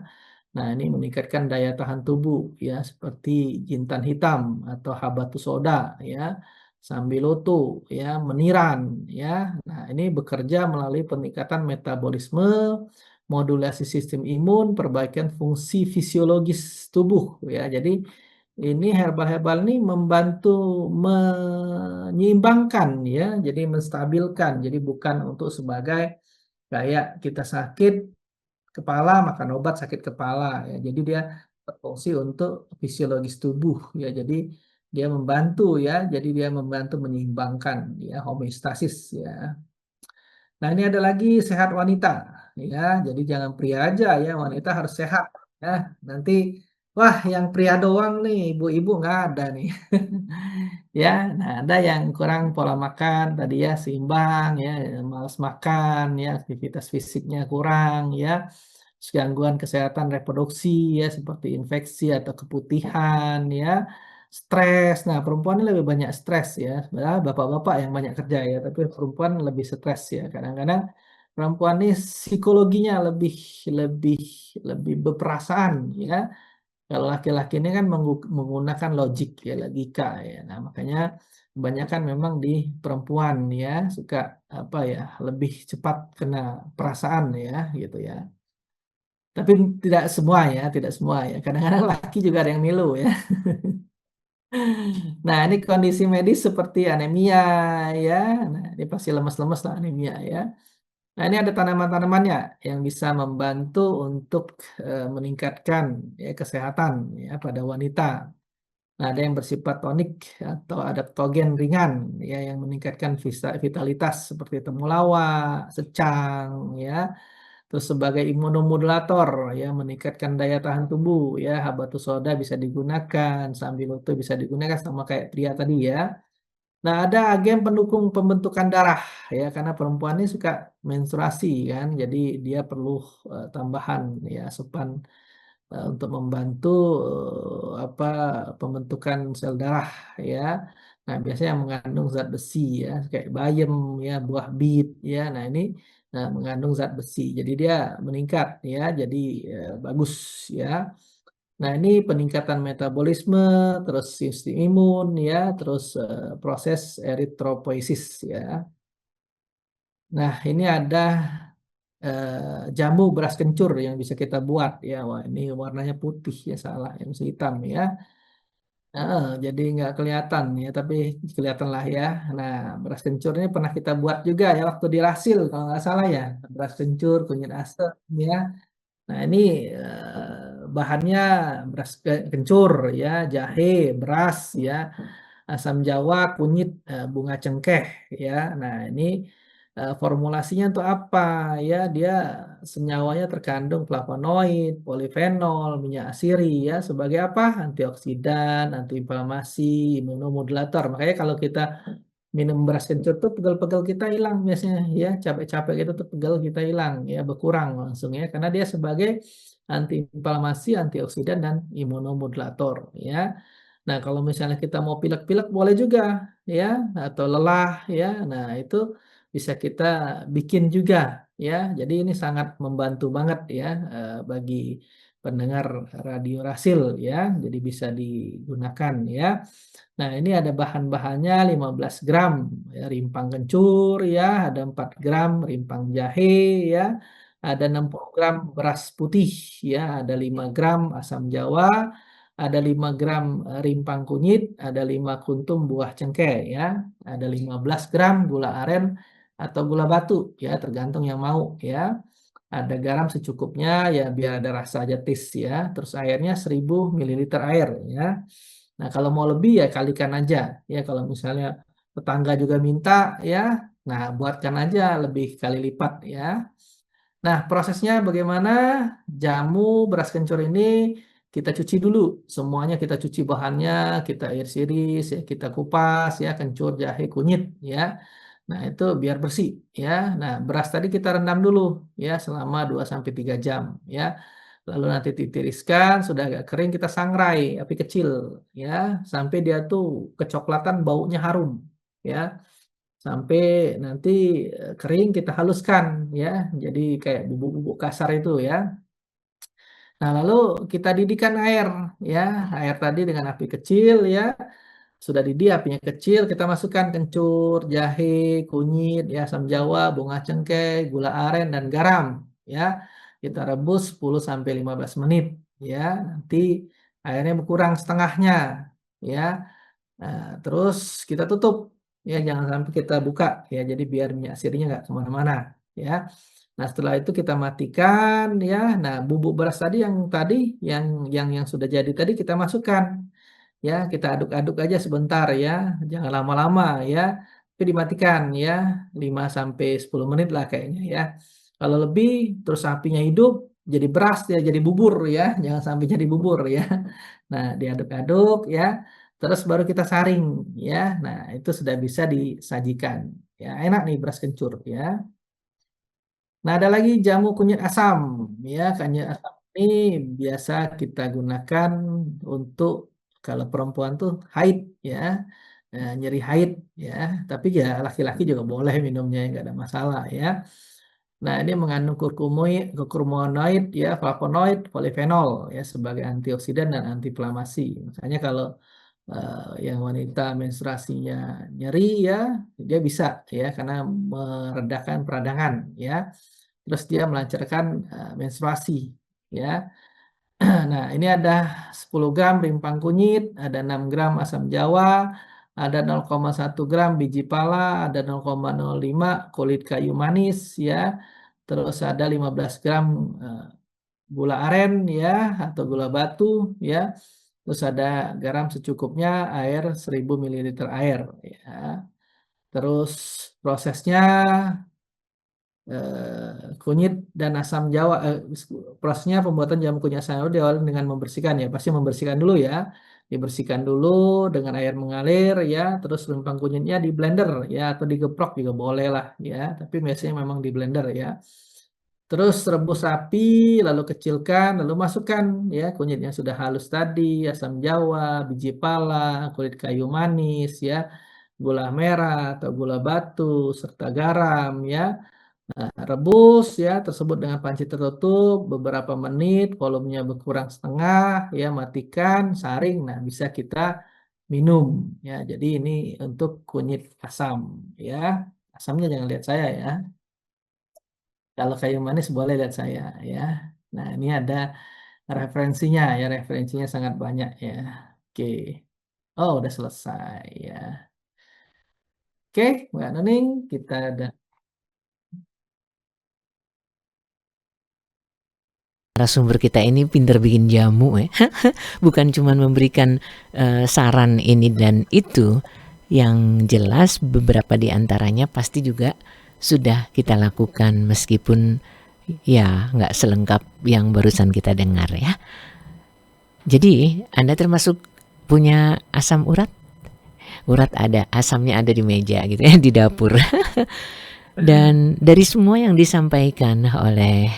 Nah, ini meningkatkan daya tahan tubuh ya seperti jintan hitam atau habatus soda ya, sambiloto ya, meniran ya. Nah, ini bekerja melalui peningkatan metabolisme, modulasi sistem imun, perbaikan fungsi fisiologis tubuh ya. Jadi ini herbal-herbal ini membantu menyeimbangkan ya, jadi menstabilkan. Jadi bukan untuk sebagai kayak kita sakit kepala makan obat sakit kepala ya. Jadi dia berfungsi untuk fisiologis tubuh ya. Jadi dia membantu ya. Jadi dia membantu menyeimbangkan ya homeostasis ya. Nah, ini ada lagi sehat wanita ya. Jadi jangan pria aja ya, wanita harus sehat ya. Nanti wah yang pria doang nih, ibu-ibu nggak ada nih. Ya, nah ada yang kurang pola makan tadi ya seimbang ya, malas makan ya, aktivitas fisiknya kurang ya. Terus gangguan kesehatan reproduksi ya seperti infeksi atau keputihan ya, stres. Nah, perempuan ini lebih banyak stres ya. Padahal bapak-bapak yang banyak kerja ya, tapi perempuan lebih stres ya. Kadang-kadang perempuan ini psikologinya lebih lebih lebih berperasaan ya. Kalau laki-laki ini kan menggunakan logik ya, logika ya. Nah, makanya kebanyakan memang di perempuan ya suka apa ya, lebih cepat kena perasaan ya gitu ya. Tapi tidak semua ya, tidak semua ya. Kadang-kadang laki juga ada yang ngilu ya. Nah, ini kondisi medis seperti anemia ya. Nah, ini pasti lemes-lemes lah anemia ya. Nah, ini ada tanaman-tanamannya yang bisa membantu untuk meningkatkan ya, kesehatan ya pada wanita. Nah, ada yang bersifat tonik atau adaptogen ringan ya yang meningkatkan vitalitas seperti temulawak, secang ya. Terus sebagai imunomodulator ya meningkatkan daya tahan tubuh ya, habatus soda bisa digunakan, sambiloto bisa digunakan sama kayak pria tadi ya. Nah, ada agen pendukung pembentukan darah ya karena perempuan ini suka menstruasi kan, jadi dia perlu tambahan ya asupan untuk membantu apa pembentukan sel darah ya. Nah, biasanya yang mengandung zat besi ya, kayak bayam ya, buah bit ya. Nah, ini mengandung zat besi. Jadi dia meningkat ya, jadi bagus ya. Nah, ini peningkatan metabolisme, terus sistem imun ya, terus proses eritropoiesis ya. Nah, ini ada jamu beras kencur yang bisa kita buat ya. Wah, ini warnanya putih ya salah, yang masih hitam ya. Heeh, jadi nggak kelihatan ya, tapi kelihatan lah ya. Nah, beras kencur ini pernah kita buat juga ya waktu di Rasil kalau nggak salah ya. Beras kencur, kunyit asam ya. Nah, ini bahannya beras kencur ya, jahe, beras ya. asam jawa, kunyit, bunga cengkeh ya. Nah, ini formulasinya untuk apa ya? Dia senyawanya terkandung flavonoid, polifenol, minyak asiri ya sebagai apa? Antioksidan, antiinflamasi, imunomodulator. Makanya kalau kita minum beras kencur tuh pegel-pegel kita hilang biasanya ya, capek-capek gitu tuh pegel kita hilang ya, berkurang langsung ya karena dia sebagai antiinflamasi, antioksidan dan imunomodulator ya. Nah, kalau misalnya kita mau pilek-pilek boleh juga ya, atau lelah ya. Nah, itu bisa kita bikin juga ya. Jadi ini sangat membantu banget ya bagi pendengar radio Rasil ya. Jadi bisa digunakan ya. Nah, ini ada bahan-bahannya 15 gram ya, rimpang kencur ya, ada 4 gram rimpang jahe ya, ada 60 gram beras putih ya, ada 5 gram asam jawa, ada 5 gram rimpang kunyit, ada 5 kuntum buah cengkeh ya, ada 15 gram gula aren atau gula batu ya, tergantung yang mau ya. Ada garam secukupnya ya biar ada rasa aja taste ya. Terus airnya 1000 mililiter air ya. Nah, kalau mau lebih ya kalikan aja. Ya, kalau misalnya tetangga juga minta ya, nah buatkan aja lebih kali lipat ya. Nah, prosesnya bagaimana? Jamu beras kencur ini kita cuci dulu. Semuanya kita cuci bahannya, kita iris iris, ya, kita kupas ya, kencur, jahe, kunyit ya. Nah, itu biar bersih ya. Nah, beras tadi kita rendam dulu ya selama 2 sampai 3 jam ya. Lalu nanti ditiriskan, sudah agak kering kita sangrai api kecil ya, sampai dia tuh kecoklatan baunya harum ya. Sampai nanti kering kita haluskan ya. Jadi kayak bubuk-bubuk kasar itu ya. Nah, lalu kita didihkan air ya. Air tadi dengan api kecil ya. Sudah didih apinya kecil, kita masukkan kencur, jahe, kunyit, ya, asam jawa, bunga cengkeh, gula aren dan garam ya. Kita rebus 10 sampai 15 menit ya. Nanti airnya berkurang setengahnya ya. Nah, terus kita tutup ya, jangan sampai kita buka ya. Jadi biar minyak sirihnya nggak kemana-mana ya. Nah, setelah itu kita matikan ya. Nah, bubuk beras tadi yang sudah jadi tadi kita masukkan. Ya, kita aduk-aduk aja sebentar ya, jangan lama-lama ya. Tapi dimatikan ya, 5 sampai 10 menit lah kayaknya ya. Kalau lebih terus apinya hidup jadi beras ya, jadi bubur ya, jangan sampai jadi bubur ya. Nah, diaduk-aduk ya. Terus baru kita saring ya. Nah, itu sudah bisa disajikan. Ya, enak nih beras kencur ya. Nah, ada lagi jamu kunyit asam. Ya, kunyit asam ini biasa kita gunakan untuk kalau perempuan tuh haid ya, nyeri haid ya. Tapi ya laki-laki juga boleh minumnya, nggak ada masalah ya. Nah, ini mengandung kurkumonoid ya, flavonoid, polifenol ya sebagai antioksidan dan antiinflamasi. Makanya kalau yang wanita menstruasinya nyeri ya, dia bisa ya karena meredakan peradangan ya. Terus dia melancarkan menstruasi ya. Nah, ini ada 10 gram rimpang kunyit, ada 6 gram asam jawa, ada 0,1 gram biji pala, ada 0,05 kulit kayu manis ya. Terus ada 15 gram eh, gula aren ya atau gula batu ya. Terus ada garam secukupnya, air 1000 mililiter air ya. Terus prosesnya kunyit dan asam jawa prosesnya pembuatan jamu kunyit asam jawa diawali dengan membersihkan ya, pasti membersihkan dulu ya, dibersihkan dulu dengan air mengalir ya, terus rempang kunyitnya di blender ya atau digeprok juga boleh lah ya, tapi biasanya memang di blender ya. Terus rebus api, lalu kecilkan, lalu masukkan ya kunyit yang sudah halus tadi, asam jawa, biji pala, kulit kayu manis ya, gula merah atau gula batu serta garam ya. Nah, rebus ya tersebut dengan panci tertutup beberapa menit, volumenya berkurang setengah, ya matikan, saring. Nah, bisa kita minum ya. Jadi ini untuk kunyit asam ya. Asamnya jangan lihat saya ya. Kalau kayu manis boleh lihat saya ya. Nah, ini ada referensinya ya, referensinya sangat banyak ya. Oke. Oh, udah selesai ya. Oke, Mbak Nuning, kita ada narasumber kita ini pinter bikin jamu ya. Bukan cuma memberikan saran ini dan itu, yang jelas beberapa di antaranya pasti juga sudah kita lakukan meskipun ya nggak selengkap yang barusan kita dengar ya. Jadi Anda termasuk punya asam urat? Urat ada, asamnya ada di meja gitu ya, di dapur. Dan dari semua yang disampaikan oleh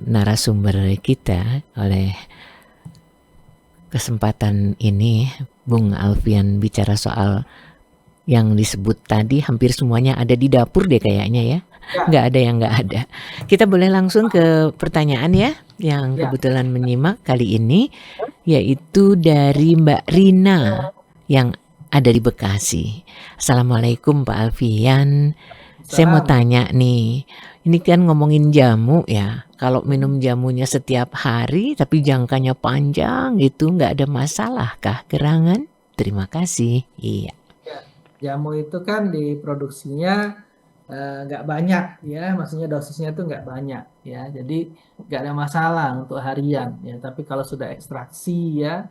narasumber kita, oleh kesempatan ini Bung Alfian bicara soal yang disebut tadi, hampir semuanya ada di dapur deh kayaknya ya. Nggak ada yang nggak ada. Kita boleh langsung ke pertanyaan ya, yang kebetulan menyimak kali ini, yaitu dari Mbak Rina yang ada di Bekasi. Assalamualaikum Pak Alfian. Saya mau tanya nih, ini kan ngomongin jamu ya. Kalau minum jamunya setiap hari tapi jangkanya panjang gitu, nggak ada masalah kah gerangan? Terima kasih. Iya. Jamu itu kan diproduksinya nggak banyak ya, maksudnya dosisnya itu nggak banyak ya, jadi nggak ada masalah untuk harian ya. Tapi kalau sudah ekstraksi ya,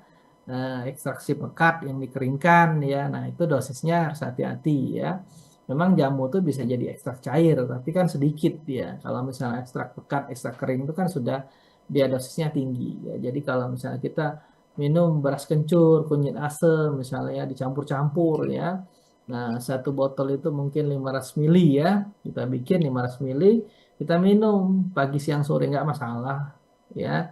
ekstraksi pekat yang dikeringkan ya, nah itu dosisnya harus hati-hati ya. Memang jamu tuh bisa jadi ekstrak cair, tapi kan sedikit ya. Kalau misalnya ekstrak pekat, ekstrak kering itu kan sudah dia dosisnya tinggi ya. Jadi kalau misalnya kita minum beras kencur, kunyit asem misalnya ya, dicampur-campur ya. Nah, satu botol itu mungkin 500 mili ya. Kita bikin 500 mili, kita minum pagi, siang, sore nggak masalah ya.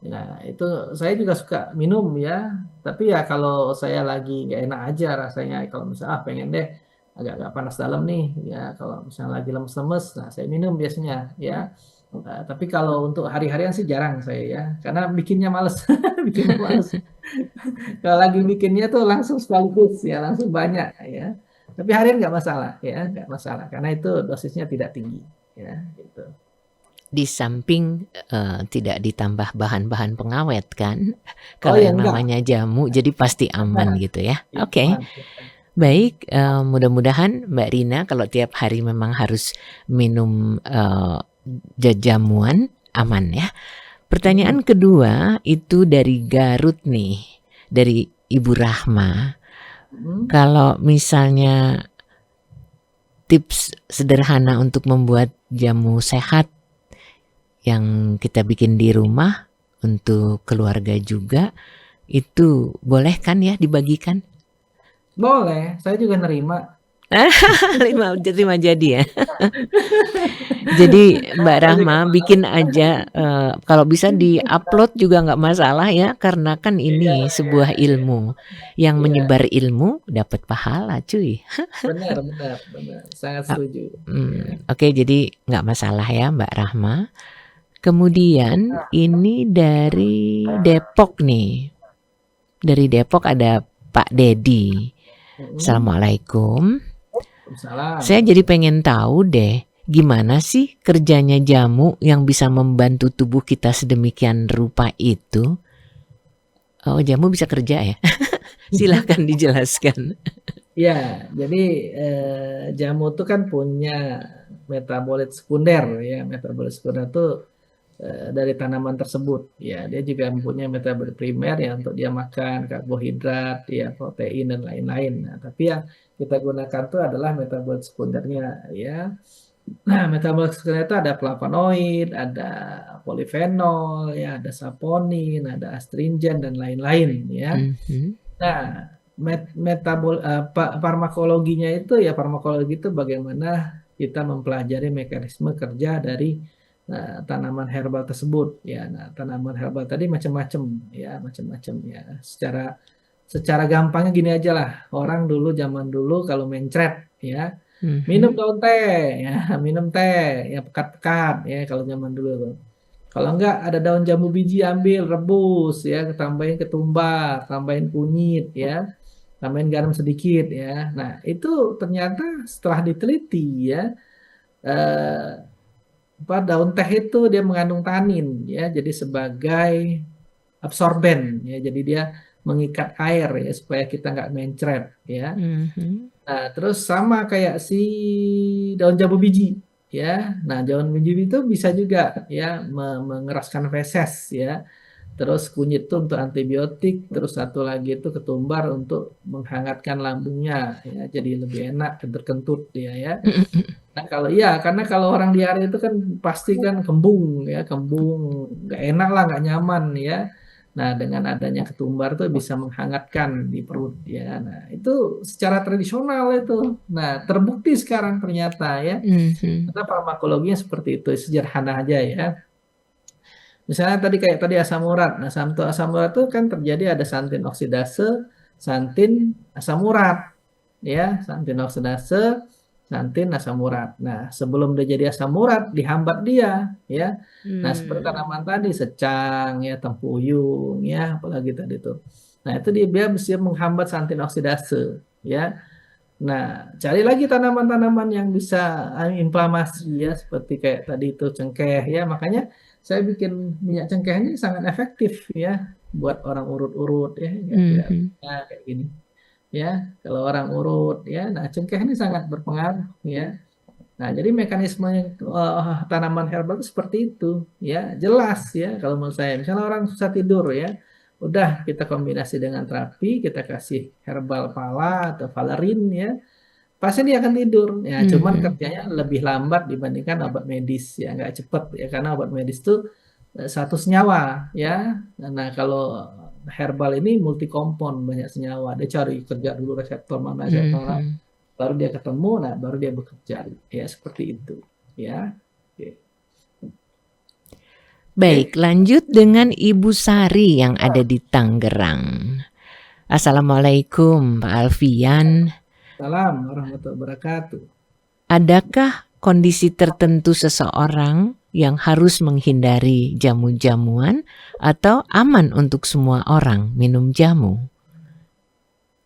Nah, itu saya juga suka minum ya. Tapi ya kalau saya lagi nggak enak aja rasanya, kalau misalnya pengen deh agak-agak panas dalam nih ya. Kalau misalnya lagi lemes-lemes, nah saya minum biasanya ya. Nah, tapi kalau untuk hari-harian sih jarang saya ya, karena bikinnya males, bikinnya males. Kalau lagi bikinnya tuh langsung sekaligus ya, langsung banyak ya. Tapi harian nggak masalah ya, nggak masalah karena itu dosisnya tidak tinggi ya, gitu. Di samping tidak ditambah bahan-bahan pengawet kan, Oh kalau ya yang enggak. namanya jamu jadi pasti aman gitu ya. Ya, Oke. aman. Baik, mudah-mudahan Mbak Rina kalau tiap hari memang harus minum jamuan aman ya. Pertanyaan kedua itu dari Garut nih, dari Ibu Rahma. Kalau misalnya tips sederhana untuk membuat jamu sehat yang kita bikin di rumah untuk keluarga juga, itu boleh kan ya dibagikan? Boleh, saya juga nerima. Terima jadi ya. Jadi Mbak Rahma bikin aja, kalau bisa di-upload juga nggak masalah ya, karena kan ini sebuah ilmu. Yang menyebar ilmu dapat pahala cuy. Benar, sangat setuju. Oke, jadi nggak masalah ya Mbak Rahma. Kemudian ini dari Depok nih. Dari Depok ada Pak Dedi. Assalamualaikum. Salam. Saya jadi pengen tahu deh, gimana sih kerjanya jamu yang bisa membantu tubuh kita sedemikian rupa itu? Oh, jamu bisa kerja ya? Silahkan dijelaskan. Ya, jadi jamu itu kan punya metabolit sekunder ya. Metabolit sekunder itu dari tanaman tersebut ya. Dia juga mempunyai metabolit primer ya untuk dia makan karbohidrat, ya protein dan lain-lain. Nah, tapi yang kita gunakan itu adalah metabolit sekundernya ya. Nah, metabolit sekunder itu ada flavonoid, ada polifenol, ya, ada saponin, ada astringent dan lain-lain ya. Nah, farmakologinya itu ya, farmakologi itu bagaimana kita mempelajari mekanisme kerja dari tanaman herbal tersebut ya. Nah, tanaman herbal tadi macam-macam ya, secara gampangnya gini aja lah. Orang dulu, zaman dulu kalau mencret ya, minum daun teh ya, minum teh ya pekat-pekat ya kalau zaman dulu tuh. Kalau enggak ada daun jambu biji, ambil rebus ya, tambahin ketumbar, tambahin kunyit ya, tambahin garam sedikit ya. Nah, itu ternyata setelah diteliti ya, daun teh itu dia mengandung tanin ya, jadi sebagai absorben ya, jadi dia mengikat air ya supaya kita nggak mencret ya. Nah, terus sama kayak si daun jambu biji ya. Nah, daun biji itu bisa juga ya mengeraskan feses ya. Terus kunyit itu untuk antibiotik, terus satu lagi itu ketumbar untuk menghangatkan lambungnya ya, jadi lebih enak kentut-kentut dia ya. Nah, kalau iya, karena kalau orang diare itu kan pasti kan kembung ya, kembung, nggak enak lah, nggak nyaman ya. Nah, dengan adanya ketumbar tuh bisa menghangatkan di perut ya. Nah, itu secara tradisional itu. Nah, terbukti sekarang ternyata ya. Mhm. Karena farmakologinya seperti itu, sederhana aja ya. Misalnya tadi kayak tadi asam urat. Nah, asam urat itu kan terjadi ada santin oksidase, santin asam urat. Ya, santin oksidase, santin asam urat. Nah, sebelum dia jadi asam urat, dihambat dia, ya. Nah, seperti Mmm. tanaman tadi, secang, ya, tempuyung, ya, apalagi tadi tuh. Nah, itu dia bisa menghambat santin oksidase, ya. Nah, cari lagi tanaman-tanaman yang bisa inflamasi ya, seperti kayak tadi itu cengkeh ya. Makanya saya bikin minyak cengkeh ini sangat efektif ya buat orang urut-urut ya, tidak Mhm. ya, kayak gini. Ya, kalau orang urut ya, nah cengkeh ini sangat berpengaruh ya. Nah, jadi mekanisme tanaman herbal itu seperti itu ya, jelas ya kalau menurut saya. Misalnya orang susah tidur ya, udah kita kombinasi dengan terapi, kita kasih herbal pala atau valerin ya, pasti dia akan tidur. Ya, cuman Mhm. kerjanya lebih lambat dibandingkan obat medis ya, nggak cepet ya karena obat medis tuh satu senyawa ya. Nah, kalau herbal ini multi kompon, banyak senyawa. Dia cari kerja dulu reseptor mana, Mhm. baru dia ketemu, nah baru dia bekerja. Ya, seperti itu. Ya. Oke. Baik, Oke. lanjut dengan Ibu Sari yang ada di Tangerang. Assalamualaikum, Pak Alfian. Salam warahmatullahi wabarakatuh. Adakah kondisi tertentu seseorang yang harus menghindari jamu-jamuan atau aman untuk semua orang minum jamu?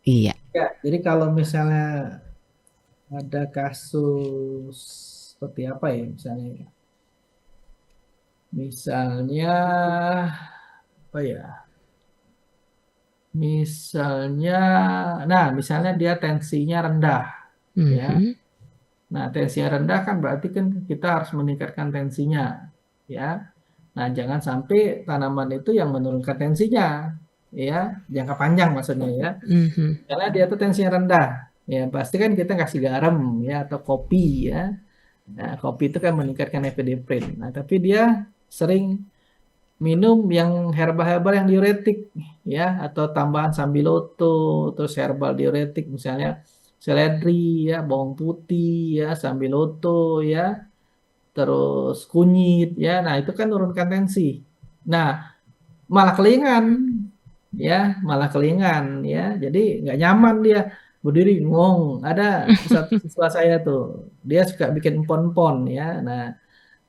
Iya. Ya, jadi kalau misalnya ada kasus seperti apa ya misalnya? Misalnya apa ya? Misalnya, nah misalnya dia tensinya rendah, ya. Mhm. Nah tensinya rendah kan berarti kan kita harus meningkatkan tensinya, ya. Nah jangan sampai tanaman itu yang menurunkan tensinya, ya, jangka panjang maksudnya ya. Mhm. Karena dia tuh tensinya rendah, ya pasti kan kita kasih garam, ya, atau kopi, ya. Nah kopi itu kan meningkatkan epinefrin. Nah tapi dia sering minum yang herbal-herbal yang diuretik ya atau tambahan sambiloto terus herbal diuretik misalnya seledri ya bawang putih ya sambiloto ya terus kunyit ya nah itu kan menurunkan tensi nah malah kelingan ya malah kelingan ya jadi nggak nyaman dia berdiri ngong ada satu siswa saya tuh dia suka bikin empon-empon ya nah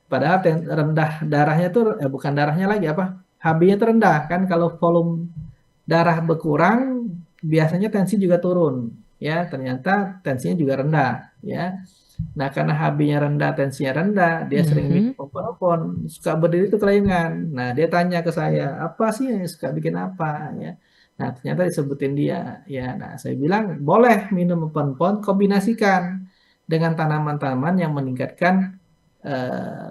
padahal rendah darahnya tuh bukan darahnya lagi apa HB-nya tuh rendah kan kalau volume darah berkurang biasanya tensi juga turun ya ternyata tensinya juga rendah ya. Nah karena HB-nya rendah tensinya rendah dia sering bikin Mhm. popon-popon suka berdiri tuh kelingan. Nah dia tanya ke saya apa sih yang suka bikin apa ya. Nah ternyata disebutin dia ya. Nah saya bilang boleh minum popon-popon kombinasikan dengan tanaman-tanaman yang meningkatkan eh,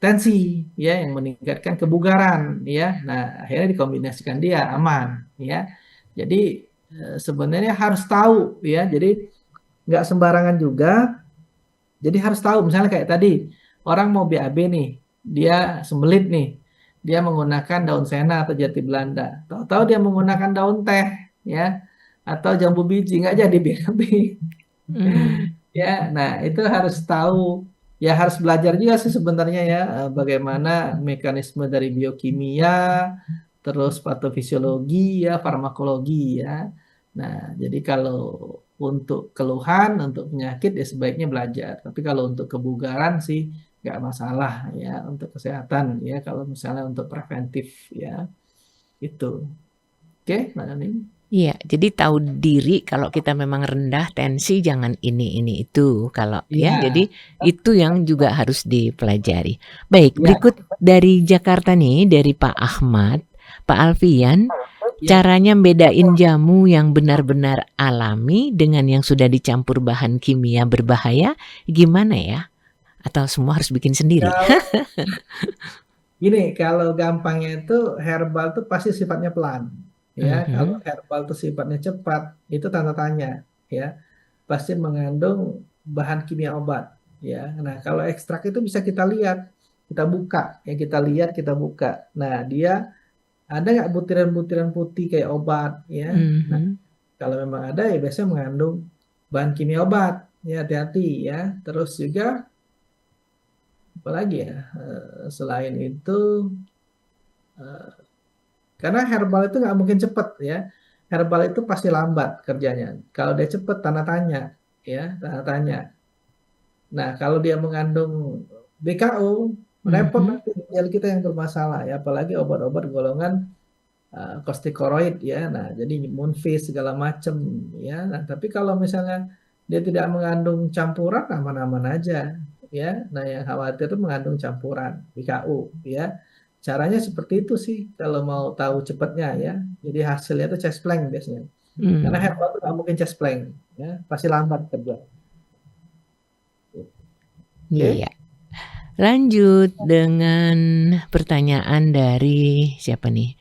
tensi ya yang meningkatkan kebugaran ya nah akhirnya dikombinasikan dia aman ya jadi sebenarnya harus tahu ya jadi nggak sembarangan juga jadi harus tahu misalnya kayak tadi orang mau BAB nih dia sembelit nih dia menggunakan daun sena atau jati Belanda tahu-tahu dia menggunakan daun teh ya atau jambu biji nggak jadi BAB. Mmm. Ya, nah itu harus tahu, ya harus belajar juga sih sebenarnya ya bagaimana mekanisme dari biokimia, terus patofisiologi ya, farmakologi ya. Nah, jadi kalau untuk keluhan, untuk penyakit ya sebaiknya belajar. Tapi kalau untuk kebugaran sih nggak masalah ya untuk kesehatan ya. Kalau misalnya untuk preventif ya itu. Oke, Mbak Nani. Iya, jadi tahu diri kalau kita memang rendah tensi jangan ini itu kalau ya, Iya, jadi itu yang juga harus dipelajari. Baik, iya, berikut dari Jakarta nih, dari Pak Ahmad. Pak Alfian, iya. caranya bedain jamu yang benar-benar alami dengan yang sudah dicampur bahan kimia berbahaya gimana ya? Atau semua harus bikin sendiri? Kalau gini, kalau gampangnya itu herbal tuh pasti sifatnya pelan. Ya, kalau Mhm, herbal tuh sifatnya cepat, itu tanda tanya. Ya, pasti mengandung bahan kimia obat. Ya, nah kalau ekstrak itu bisa kita lihat, kita buka, ya kita lihat, kita buka. Nah dia ada nggak butiran-butiran putih kayak obat, ya. Nah mhm. kalau memang ada ya biasanya mengandung bahan kimia obat. Ya hati-hati ya. Terus juga apalagi ya selain itu eh, karena herbal itu nggak mungkin cepet ya. Herbal itu pasti lambat kerjanya. Kalau dia cepet tanda tanya, ya tanda tanya. Nah kalau dia mengandung BKO, repot Mhm. nanti ginjal kita yang bermasalah ya. Apalagi obat-obat golongan corticosteroid ya. Nah jadi Moonfish segala macem ya. Nah tapi kalau misalnya dia tidak mengandung campuran, aman-aman aja ya. Nah yang khawatir itu mengandung campuran BKO ya. Caranya seperti itu sih kalau mau tahu cepatnya ya. Jadi hasilnya itu chest plank biasanya. Karena Mmm, herbal itu nggak mungkin chest plank ya, pasti lambat kerja. iya. Oke. Lanjut dengan pertanyaan dari siapa nih?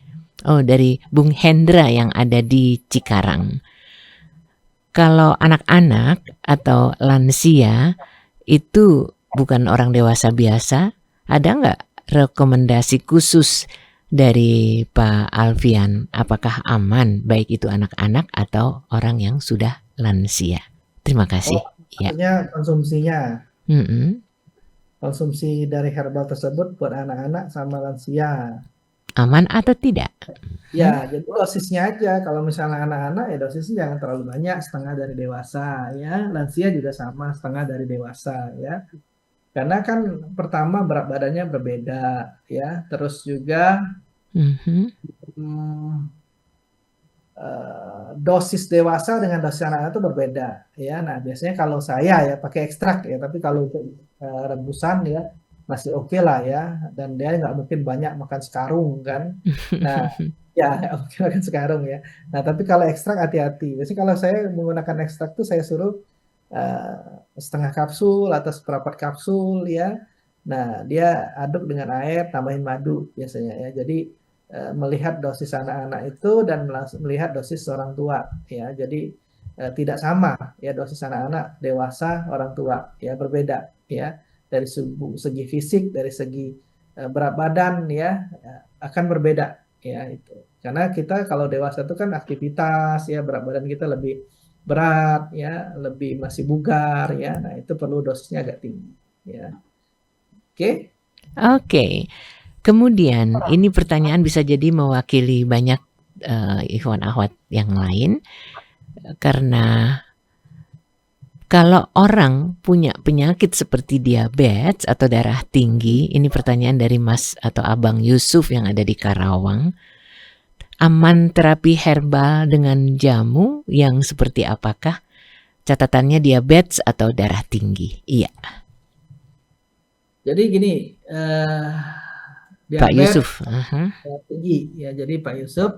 Oh, dari Bung Hendra yang ada di Cikarang. Kalau anak-anak atau lansia itu bukan orang dewasa biasa, ada nggak rekomendasi khusus dari Pak Alfian? Apakah aman baik itu anak-anak atau orang yang sudah lansia? Terima Oh, kasih. Ya, maksudnya konsumsinya, mm-mm. konsumsi dari herbal tersebut buat anak-anak sama lansia. Aman atau tidak? Ya, Hmm? jadi dosisnya aja. Kalau misalnya anak-anak ya dosisnya jangan terlalu banyak, setengah dari dewasa ya. Lansia juga sama, setengah dari dewasa ya. Karena kan pertama berat badannya berbeda ya. Terus juga Mhm. hmm, dosis dewasa dengan dosis anak-anak itu berbeda ya. Nah, biasanya kalau saya ya pakai ekstrak ya, tapi kalau untuk rebusan ya masih oke lah ya. Dan dia nggak mungkin banyak makan sekarung kan. Nah, ya nggak mungkin makan sekarung ya. Nah, tapi kalau ekstrak hati-hati. Biasanya kalau saya menggunakan ekstrak tuh saya suruh setengah kapsul atau seperempat kapsul ya. Nah, dia aduk dengan air, tambahin madu biasanya ya. Jadi melihat dosis anak-anak itu dan melihat dosis orang tua ya. Jadi tidak sama ya dosis anak-anak, dewasa, orang tua ya berbeda ya dari segi fisik, dari segi berat badan ya akan berbeda ya itu. Karena kita kalau dewasa itu kan aktivitas ya berat badan kita lebih berat ya, lebih masih bugar ya. Nah, itu perlu dosisnya agak tinggi ya. Oke. Oke. Kemudian ini pertanyaan bisa jadi mewakili banyak ikhwan akhwat yang lain karena kalau orang punya penyakit seperti diabetes atau darah tinggi, ini pertanyaan dari Mas atau Abang Yusuf yang ada di Karawang. Aman terapi herbal dengan jamu yang seperti apakah? Catatannya diabetes atau darah tinggi. Iya, Jadi gini, eh, Pak diabetes Yusuf. Aha. tinggi ya. Jadi Pak Yusuf,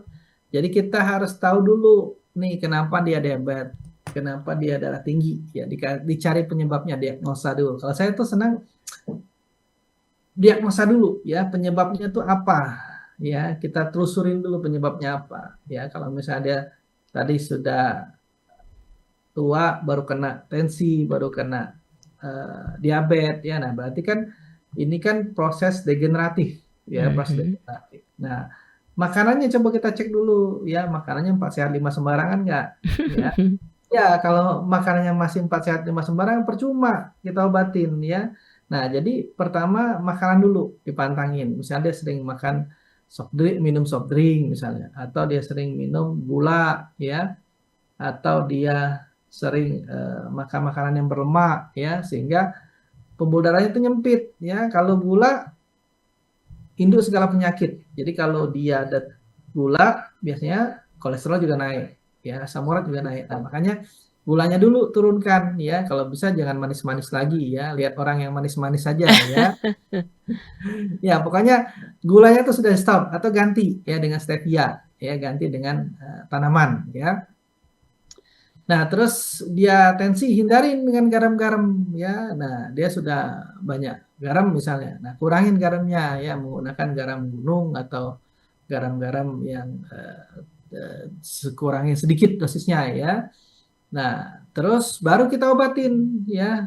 jadi kita harus tahu dulu nih kenapa dia diabetes, kenapa dia darah tinggi ya. Dicari penyebabnya, diagnosa dulu. Kalau saya tuh senang diagnosa dulu ya penyebabnya tuh apa ya. Kita telusurin dulu penyebabnya apa ya. Kalau misalnya dia tadi sudah tua baru kena tensi, baru kena diabetes ya. Nah, berarti kan ini kan proses degeneratif ya, proses Mhm. degeneratif. Nah, makanannya coba kita cek dulu ya, makanannya 4 sehat 5 sembarangan nggak? Ya. Ya, kalau makanannya masih 4 sehat 5 sembarangan percuma kita obatin ya. Nah, jadi pertama makanan dulu dipantangin. Misalnya dia sering makan soft drink, minum soft drink misalnya, atau dia sering minum gula ya, atau dia sering makan makanan yang berlemak ya sehingga pembuluh darahnya itu nyempit ya. Kalau gula induk segala penyakit. Jadi kalau dia ada gula biasanya kolesterol juga naik ya, asam urat juga naik. Nah, makanya gulanya dulu turunkan ya. Kalau bisa jangan manis-manis lagi ya. Lihat orang yang manis-manis saja ya. Ya, pokoknya gulanya tuh sudah stop atau ganti ya dengan stevia ya, ganti dengan tanaman ya. Nah, terus dia tensi hindarin dengan garam-garam ya. Nah, dia sudah banyak garam misalnya. Nah, kurangin garamnya ya menggunakan garam gunung atau garam-garam yang kurangin sedikit dosisnya ya. Nah, terus baru kita obatin ya.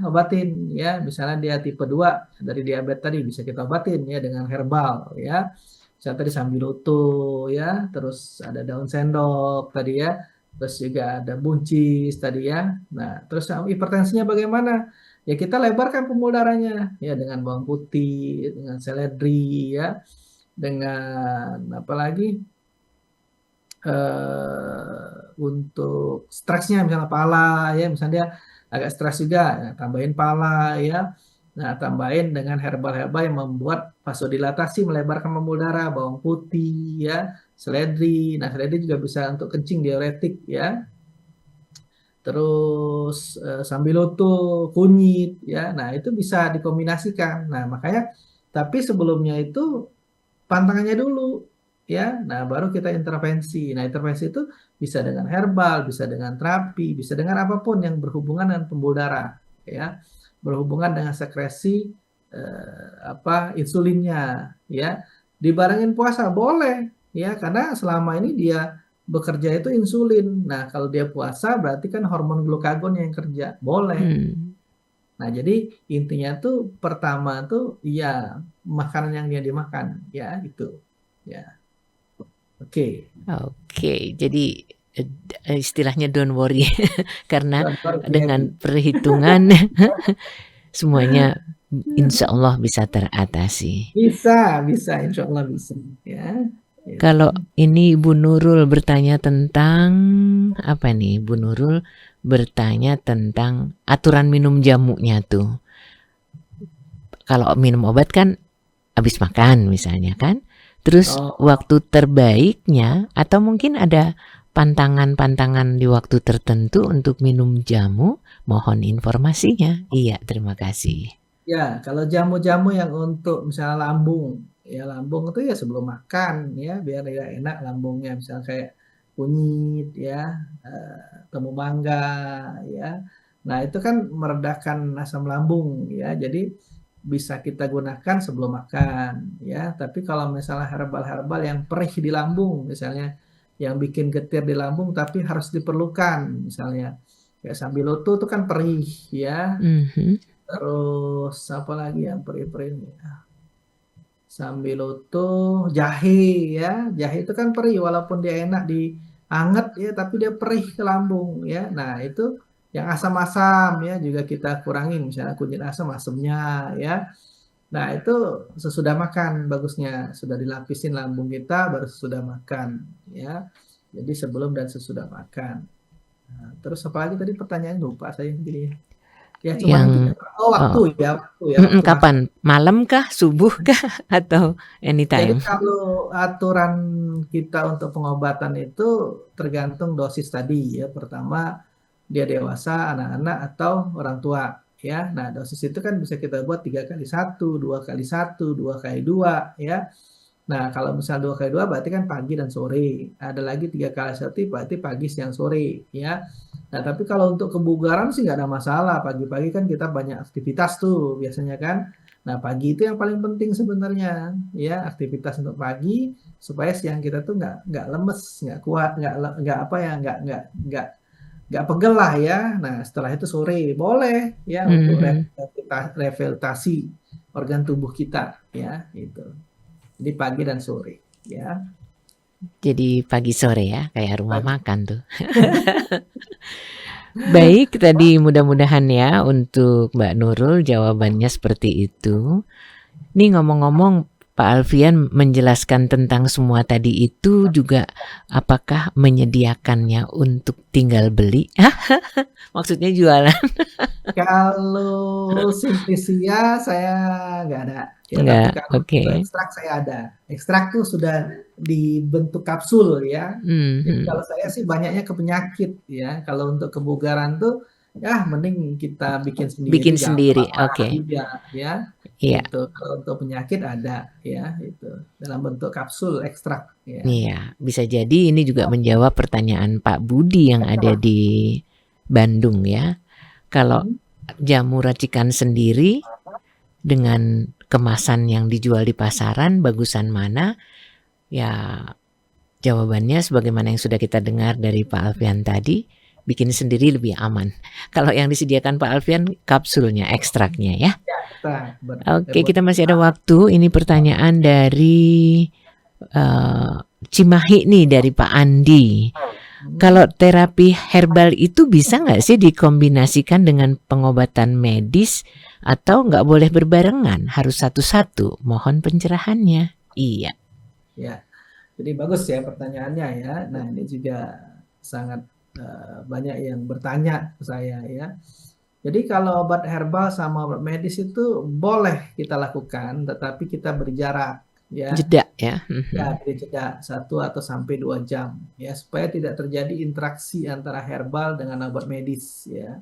Misalnya dia tipe 2 dari diabetes tadi bisa kita obatin ya dengan herbal ya. Misalnya tadi sambiloto ya, terus ada daun sendok tadi ya. Terus juga ada buncis tadi ya. Nah, terus hipertensinya bagaimana? Ya kita lebarkan pembuluh darahnya ya dengan bawang putih, dengan seledri ya, dengan apa lagi? Untuk stresnya misalnya pala ya, misalnya dia agak stres juga ya, tambahin pala ya. Nah, tambahin dengan herbal-herbal yang membuat vasodilatasi, melebarkan pembuluh darah, bawang putih ya, seledri. Nah, seledri juga bisa untuk kencing, diuretik ya. Terus sambiloto, kunyit ya. Nah, itu bisa dikombinasikan. Nah, makanya tapi sebelumnya itu pantangannya dulu ya. Nah, baru kita intervensi. Nah, intervensi itu bisa dengan herbal, bisa dengan terapi, bisa dengan apapun yang berhubungan dengan pembuluh darah ya. Berhubungan dengan sekresi insulinnya ya. Dibarengin puasa boleh ya karena selama ini dia bekerja itu insulin. Nah, kalau dia puasa berarti kan hormon glukagon yang kerja. Boleh. Hmm. Nah, jadi intinya tuh pertama tuh ya makanan yang dia dimakan ya itu. Ya. Oke. Oke, jadi istilahnya don't worry karena Baru dengan happy. perhitungan semuanya insya Allah bisa teratasi. Bisa, insya Allah bisa. Ya, itu. Kalau ini Ibu Nurul bertanya tentang apa nih? Ibu Nurul bertanya tentang aturan minum jamunya tuh. Kalau minum obat kan habis makan misalnya kan. Terus Oh, waktu terbaiknya atau mungkin ada pantangan-pantangan di waktu tertentu untuk minum jamu, mohon informasinya. Iya, terima kasih. ya, kalau jamu-jamu yang untuk misalnya lambung, ya lambung itu ya sebelum makan ya, biar ya enak lambungnya. Misalnya kayak kunyit ya, temu mangga ya. Nah, itu kan meredakan asam lambung ya. Jadi bisa kita gunakan sebelum makan ya. Tapi kalau misalnya herbal-herbal yang perih di lambung, misalnya yang bikin getir di lambung tapi harus diperlukan, misalnya kayak sambiloto itu kan perih ya. Mhm. Terus apa lagi yang perih-perih ini? Sambiloto, jahe ya. Jahe itu kan perih walaupun dia enak dianget ya, tapi dia perih ke lambung ya. Nah, itu yang asam-asam ya juga kita kurangin misalnya kunyit asam asamnya ya. Nah, itu sesudah makan bagusnya, sudah dilapisin lambung kita baru sesudah makan ya. Jadi sebelum dan sesudah makan. Nah, terus apa lagi tadi pertanyaan lupa saya jadi ya cuman itu ya. Yang Oh, oh, waktu makan. kapan? Malam kah? Subuh kah? Atau Jadi anytime? kalau aturan kita untuk pengobatan itu tergantung dosis tadi ya. Pertama dia dewasa, anak-anak atau orang tua ya. Nah dosis itu kan bisa kita buat 3 kali 1, 2 kali 1, 2 kali 2 ya. Nah kalau misal 2 kali 2 berarti kan pagi dan sore. Ada lagi 3 kali 1 berarti pagi, siang, sore ya. Nah tapi kalau untuk kebugaran sih nggak ada masalah. Pagi-pagi kan kita banyak aktivitas tuh biasanya kan. Nah, pagi itu yang paling penting sebenarnya, ya aktivitas untuk pagi supaya siang kita tuh nggak lemes, nggak kuat, nggak apa ya, nggak pegel lah ya. Nah, setelah itu sore boleh ya untuk Mhm. rehabilitasi organ tubuh kita ya itu. Jadi pagi dan sore ya. Jadi pagi sore ya, kayak rumah Pagi. makan tuh. Baik, tadi mudah-mudahan ya untuk Mbak Nurul jawabannya seperti itu. Nih ngomong-ngomong, Pak Alfian menjelaskan tentang semua tadi itu juga apakah menyediakannya untuk tinggal beli? Maksudnya jualan? Kalau Simplicia saya nggak ada ya, tapi Enggak, kalau oke. untuk ekstrak saya ada. Ekstrak tuh sudah dibentuk kapsul ya. Jadi Mhm. kalau saya sih banyaknya ke penyakit ya. Kalau untuk kebugaran tuh ya mending kita bikin sendiri Bikin sendiri, gampang oke. juga ya. Iya, Itu kalau untuk penyakit ada ya itu dalam bentuk kapsul ekstrak ya. iya. Bisa jadi ini juga menjawab pertanyaan Pak Budi yang ada di Bandung ya. Kalau jamu racikan sendiri dengan kemasan yang dijual di pasaran, bagusan mana? Ya, jawabannya sebagaimana yang sudah kita dengar dari Pak Alfian tadi, bikin sendiri lebih aman. Kalau yang disediakan Pak Alfian, kapsulnya, ekstraknya ya. Oke, kita masih ada waktu. Ini pertanyaan dari Cimahi nih, dari Pak Andi. Kalau terapi herbal itu bisa nggak sih dikombinasikan dengan pengobatan medis atau nggak boleh berbarengan? Harus satu-satu. Mohon pencerahannya. Iya. Ya, jadi bagus ya pertanyaannya ya. Nah, ini juga sangat banyak yang bertanya ke saya ya. Jadi kalau obat herbal sama obat medis itu boleh kita lakukan, tetapi kita berjarak ya. Jeda ya. Ya, beri jeda 1 atau sampai 2 jam ya, supaya tidak terjadi interaksi antara herbal dengan obat medis ya.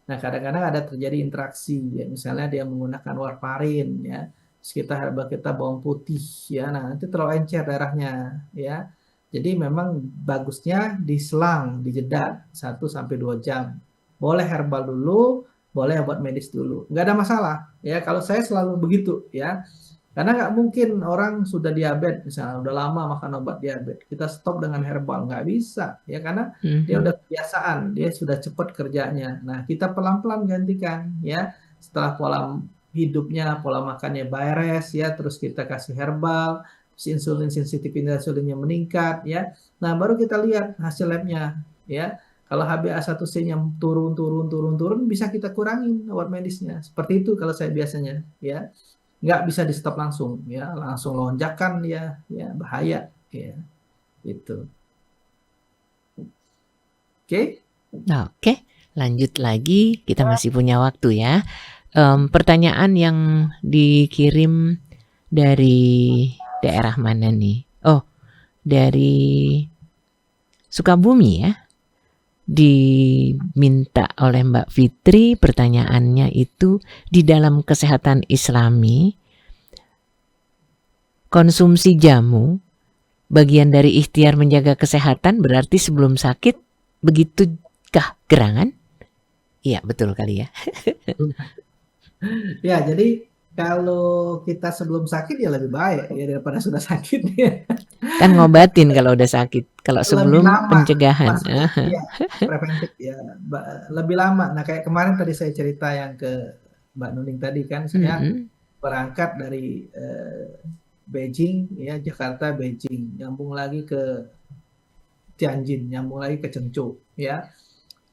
Nah, kadang-kadang ada terjadi interaksi ya, misalnya dia menggunakan warfarin ya, sekitar herbal kita bawang putih ya. Nah, nanti terlalu encer darahnya ya. Jadi memang bagusnya diselang, dijeda 1 sampai 2 jam. Boleh herbal dulu, boleh obat medis dulu. Nggak ada masalah ya. Kalau saya selalu begitu ya. Karena nggak mungkin orang sudah diabetes, misalnya udah lama makan obat diabetes, kita stop dengan herbal, nggak bisa ya, karena dia udah kebiasaan, dia sudah cepat kerjanya. Nah, kita pelan-pelan gantikan ya, setelah pola hidupnya, pola makannya beres ya, terus kita kasih herbal, terus insulin, sensitivitas insulinnya meningkat ya. Nah, baru kita lihat hasil labnya ya. Kalau HbA1c-nya turun, bisa kita kurangin obat medisnya. Seperti itu kalau saya biasanya ya. Nggak bisa di stop langsung ya, langsung lonjakan ya bahaya ya, itu. Oke, lanjut lagi, kita masih punya waktu ya. Pertanyaan yang dikirim dari daerah mana nih? Oh, dari Sukabumi ya. Diminta oleh Mbak Fitri, pertanyaannya itu, di dalam kesehatan Islami, konsumsi jamu bagian dari ikhtiar menjaga kesehatan, berarti sebelum sakit, begitukah gerangan? Iya, betul kali ya. Ya, jadi kalau kita sebelum sakit ya lebih baik ya daripada sudah sakit ya. Kan ngobatin kalau udah sakit, kalau sebelum pencegahan. Ya, preventif ya, lebih lama. Nah, kayak kemarin tadi saya cerita yang ke Mbak Nuning tadi kan, saya berangkat dari Beijing ya, Jakarta Beijing, nyambung lagi ke Tianjin, nyambung lagi ke Chengzhou ya.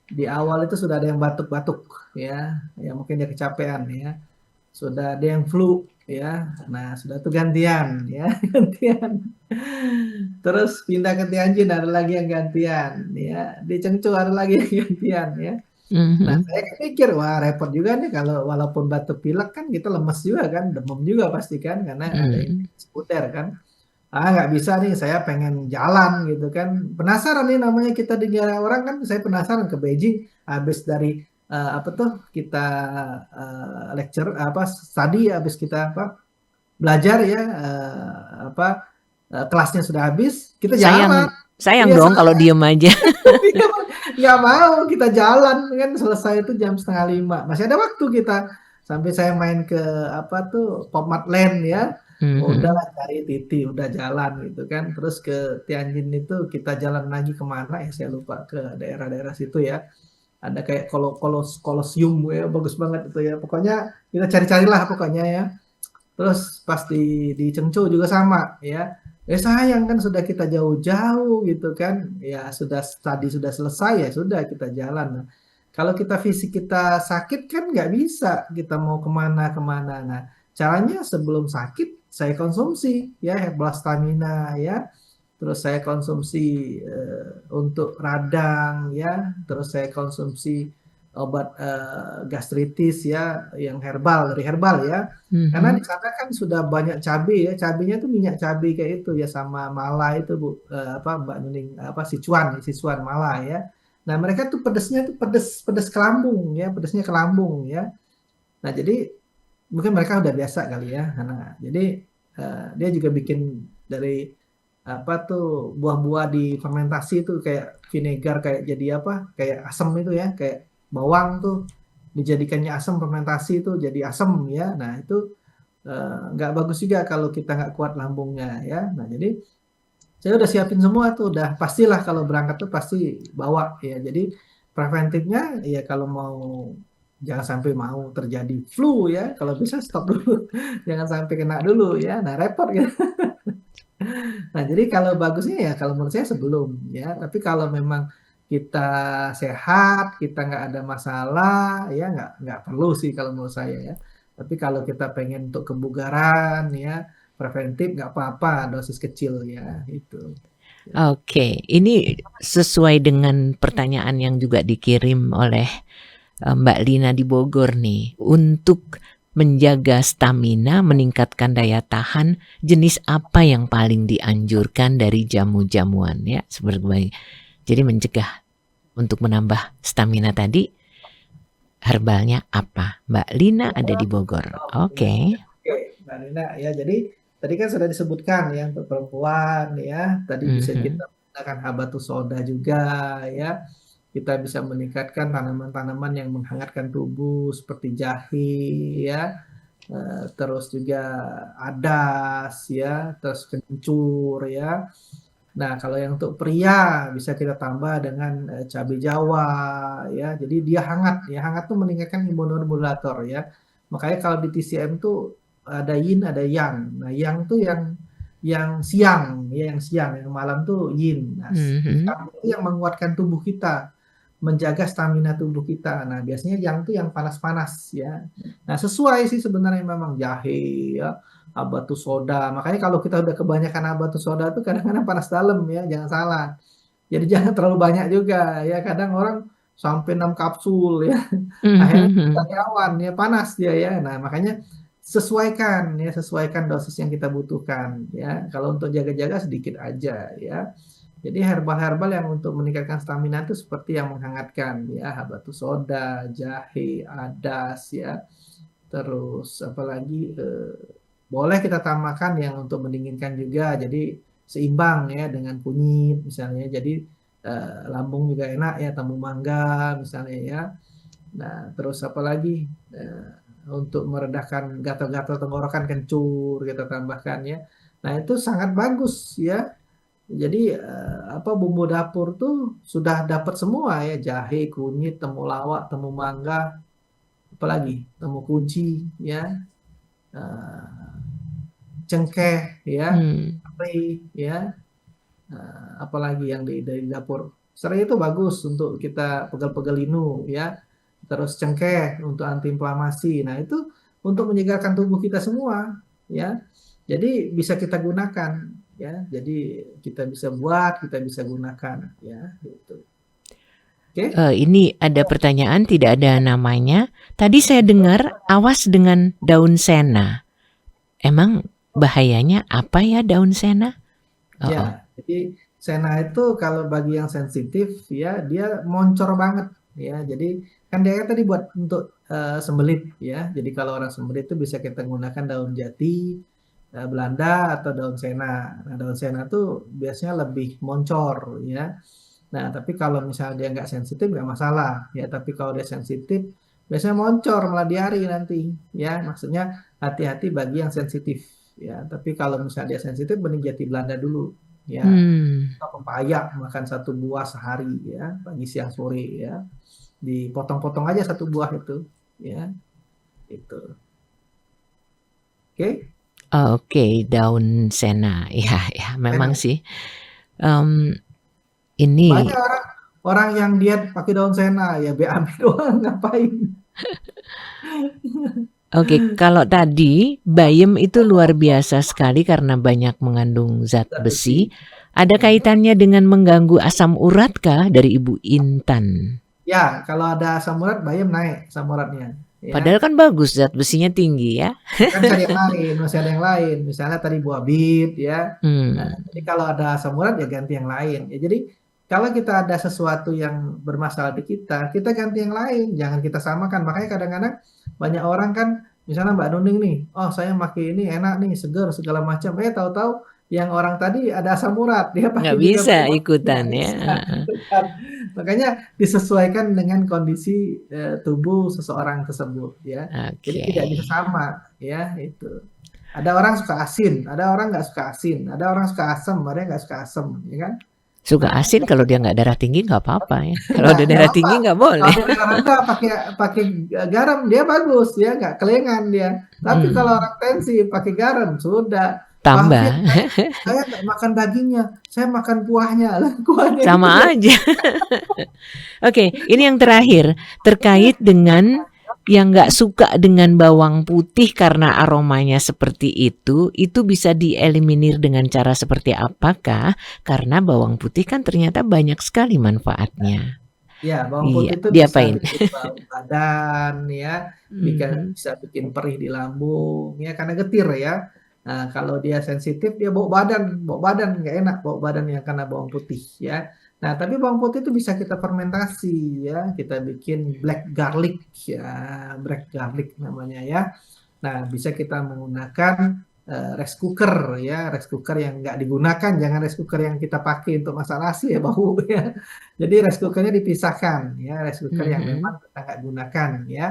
Di awal itu sudah ada yang batuk-batuk ya, mungkin dia kecapean ya. Sudah ada yang flu ya. Nah, sudah tuh gantian ya, gantian. Terus pindah ke Tianjin ada lagi yang gantian ya. Di Chengzhou ada lagi yang gantian ya. Nah, saya pikir wah repot juga nih, kalau walaupun batuk pilek kan kita lemes juga kan, demam juga pasti kan, karena ada yang seputar kan. Nggak bisa nih, saya pengen jalan gitu kan. Penasaran nih, namanya kita di negara orang kan, saya penasaran ke Beijing. Habis dari kita lecture study, habis kita belajar ya, kelasnya sudah habis, kita jalan. Sayang dong kalau diem aja. Nggak mau, kita jalan kan, selesai itu jam 4:30, masih ada waktu kita. Sampai saya main ke Popmart Land ya. Udahlah cari Titi, udah jalan gitu kan. Terus ke Tianjin itu kita jalan lagi kemana ya, saya lupa, ke daerah-daerah situ ya. Ada kayak kolosium ya, bagus banget itu ya. Pokoknya kita cari-carilah pokoknya ya. Terus pas di Chengzhou juga sama ya. Sayang kan, sudah kita jauh-jauh gitu kan. Ya tadi sudah selesai ya, sudah kita jalan. Nah, kalau kita fisik kita sakit kan nggak bisa kita mau kemana-kemana. Nah, caranya sebelum sakit saya konsumsi ya herbal stamina ya. Terus saya konsumsi untuk radang ya. Terus saya konsumsi obat gastritis ya, yang herbal, dari herbal ya. Karena di sana kan sudah banyak cabai ya, cabainya tuh minyak cabai kayak itu ya, sama mala itu Bu, Mbak Nuning, Sichuan mala ya. Nah, mereka tuh pedesnya tuh pedes ke lambung ya, pedesnya ke lambung ya. Nah, jadi mungkin mereka udah biasa kali ya. Nah, jadi dia juga bikin dari apa tuh buah-buah difermentasi itu kayak vinegar, kayak jadi apa? Kayak asam itu ya, kayak bawang tuh dijadikannya asam fermentasi itu jadi asam ya. Nah, itu nggak bagus juga kalau kita nggak kuat lambungnya ya. Nah, jadi saya udah siapin semua tuh, udah pastilah kalau berangkat tuh pasti bawa ya. Jadi preventifnya ya kalau mau jangan sampai mau terjadi flu ya, kalau bisa stop dulu, jangan sampai kena dulu ya. Nah, repot ya. Nah, jadi kalau bagusnya ya kalau menurut saya sebelum ya. Tapi kalau memang kita sehat, kita nggak ada masalah, ya nggak perlu sih kalau menurut saya ya. Tapi kalau kita pengen untuk kebugaran ya, preventif nggak apa-apa, dosis kecil ya itu. Oke, ini sesuai dengan pertanyaan yang juga dikirim oleh Mbak Lina di Bogor nih. Untuk menjaga stamina, meningkatkan daya tahan, jenis apa yang paling dianjurkan dari jamu-jamuan ya? Jadi mencegah untuk menambah stamina tadi, herbalnya apa? Mbak Lina ada di Bogor. Oke. Oke, Mbak Nina ya. Jadi tadi kan sudah disebutkan ya untuk perempuan ya. Tadi bisa kita menggunakan habatus soda juga ya. Kita bisa meningkatkan tanaman-tanaman yang menghangatkan tubuh seperti jahe ya. Terus juga adas ya, terus kencur ya. Nah, kalau yang untuk pria bisa kita tambah dengan cabai Jawa ya. Jadi dia hangat ya. Hangat tuh meningkatkan imunomodulator ya. Makanya kalau di TCM tuh ada yin, ada yang. Nah, yang tuh yang siang ya, yang siang, yang malam tuh yin. Nah, yang itu yang menguatkan tubuh kita, menjaga stamina tubuh kita. Nah, biasanya yang tuh yang panas-panas ya. Nah, sesuai sih sebenarnya memang jahe ya, habatus soda. Makanya kalau kita udah kebanyakan habatus soda tuh kadang-kadang panas dalam ya, jangan salah. Jadi jangan terlalu banyak juga ya. Kadang orang sampai 6 kapsul ya. Akhirnya karyawan ya panas dia ya. Nah, makanya sesuaikan ya, sesuaikan dosis yang kita butuhkan ya. Kalau untuk jaga-jaga sedikit aja ya. Jadi herbal-herbal yang untuk meningkatkan stamina itu seperti yang menghangatkan ya, habatus soda, jahe, adas ya. Terus apalagi boleh kita tambahkan yang untuk mendinginkan juga. Jadi seimbang ya dengan kunyit misalnya. Jadi lambung juga enak ya, tamu mangga misalnya ya. Nah, terus apalagi untuk meredahkan gatal-gatal tenggorokan, kencur kita tambahkan ya. Nah, itu sangat bagus ya. Jadi apa bumbu dapur tuh sudah dapat semua ya, jahe, kunyit, temulawak, temu mangga, apalagi temu kunci ya, eh, cengkeh ya, serai ya, apalagi yang dari dapur. Serai itu bagus untuk kita pegel-pegel linu ya. Terus cengkeh untuk antiinflamasi. Nah, itu untuk menyegarkan tubuh kita semua ya. Jadi bisa kita gunakan ya. Jadi kita bisa buat, kita bisa gunakan ya gitu. Oke. Ini ada pertanyaan, tidak ada namanya. Tadi saya dengar awas dengan daun sena. Emang bahayanya apa ya daun sena? Ya, jadi sena itu kalau bagi yang sensitif ya dia moncor banget ya. Jadi kan dia kan tadi buat untuk sembelit ya. Jadi kalau orang sembelit itu bisa kita gunakan daun jati, Belanda atau daun sena. Nah, daun sena tuh biasanya lebih moncor ya. Nah, tapi kalau misalnya dia nggak sensitif nggak masalah ya. Tapi kalau dia sensitif biasanya moncor malah diare nanti ya. Maksudnya hati-hati bagi yang sensitif ya. Tapi kalau misalnya dia sensitif mending jati Belanda dulu ya. Atau pepaya makan satu buah sehari ya, pagi siang sore ya. Dipotong-potong aja satu buah itu ya. Itu. Oke. Oke, daun sena. Ya, memang Sena. sih. Ini Banyak orang yang diet pakai daun sena ya BAB doang ngapain? Oke, kalau tadi bayam itu luar biasa sekali karena banyak mengandung zat besi. Ada kaitannya dengan mengganggu asam urat kah dari Ibu Intan? Ya, kalau ada asam urat bayam naik asam uratnya. Padahal Ya, kan bagus zat besinya tinggi ya. kan cari yang lain, masih ada yang lain. Misalnya tadi buah bit ya. Nah, Hmm. jadi kalau ada asam urat ya ganti yang lain. Ya, jadi kalau kita ada sesuatu yang bermasalah di kita ganti yang lain. Jangan kita samakan. Makanya kadang-kadang banyak orang kan, misalnya Mbak Nuning nih, oh saya pakai ini enak nih, segar segala macam. Tahu-tahu yang orang tadi ada asam urat, dia Nggak pakai juga bisa nggak ikutan ya. bisa. Gitu kan. Makanya disesuaikan dengan kondisi tubuh seseorang tersebut ya. Jadi Oke. tidak bisa sama ya itu. Ada orang suka asin, ada orang nggak suka asin, ada orang suka asam, ada yang nggak suka asam, ya kan? Suka Nah, asin kalau dia nggak darah tinggi nggak apa-apa ya. Kalau nggak ada nggak darah apa. tinggi nggak Kalau boleh. dia darah rendah pakai pakai garam dia bagus ya, nggak kelengan dia. Tapi kalau Hmm, orang tensi pakai garam sudah. Pak Hafiz, tambah. saya nggak makan dagingnya, saya makan kuahnya. Lah, kuahnya itu Sama dia. aja. Oke, ini yang terakhir terkait dengan yang nggak suka dengan bawang putih karena aromanya seperti itu bisa dieliminir dengan cara seperti apakah? Karena bawang putih kan ternyata banyak sekali manfaatnya. Ya, bawang Iya, putih itu bisa diapain? bikin bau badan ya, Mhm. bisa bikin perih di lambung ya karena getir ya. Nah, kalau dia sensitif dia bau badan nggak enak, bau badan yang karena bawang putih ya. Nah, tapi bawang putih itu bisa kita fermentasi ya, kita bikin black garlic ya, black garlic namanya ya. Nah, bisa kita menggunakan rice cooker ya, rice cooker yang nggak digunakan, jangan rice cooker yang kita pakai untuk masak nasi ya bau ya. Jadi rice cookernya dipisahkan ya, rice cooker yang memang Mhm. kita nggak gunakan ya.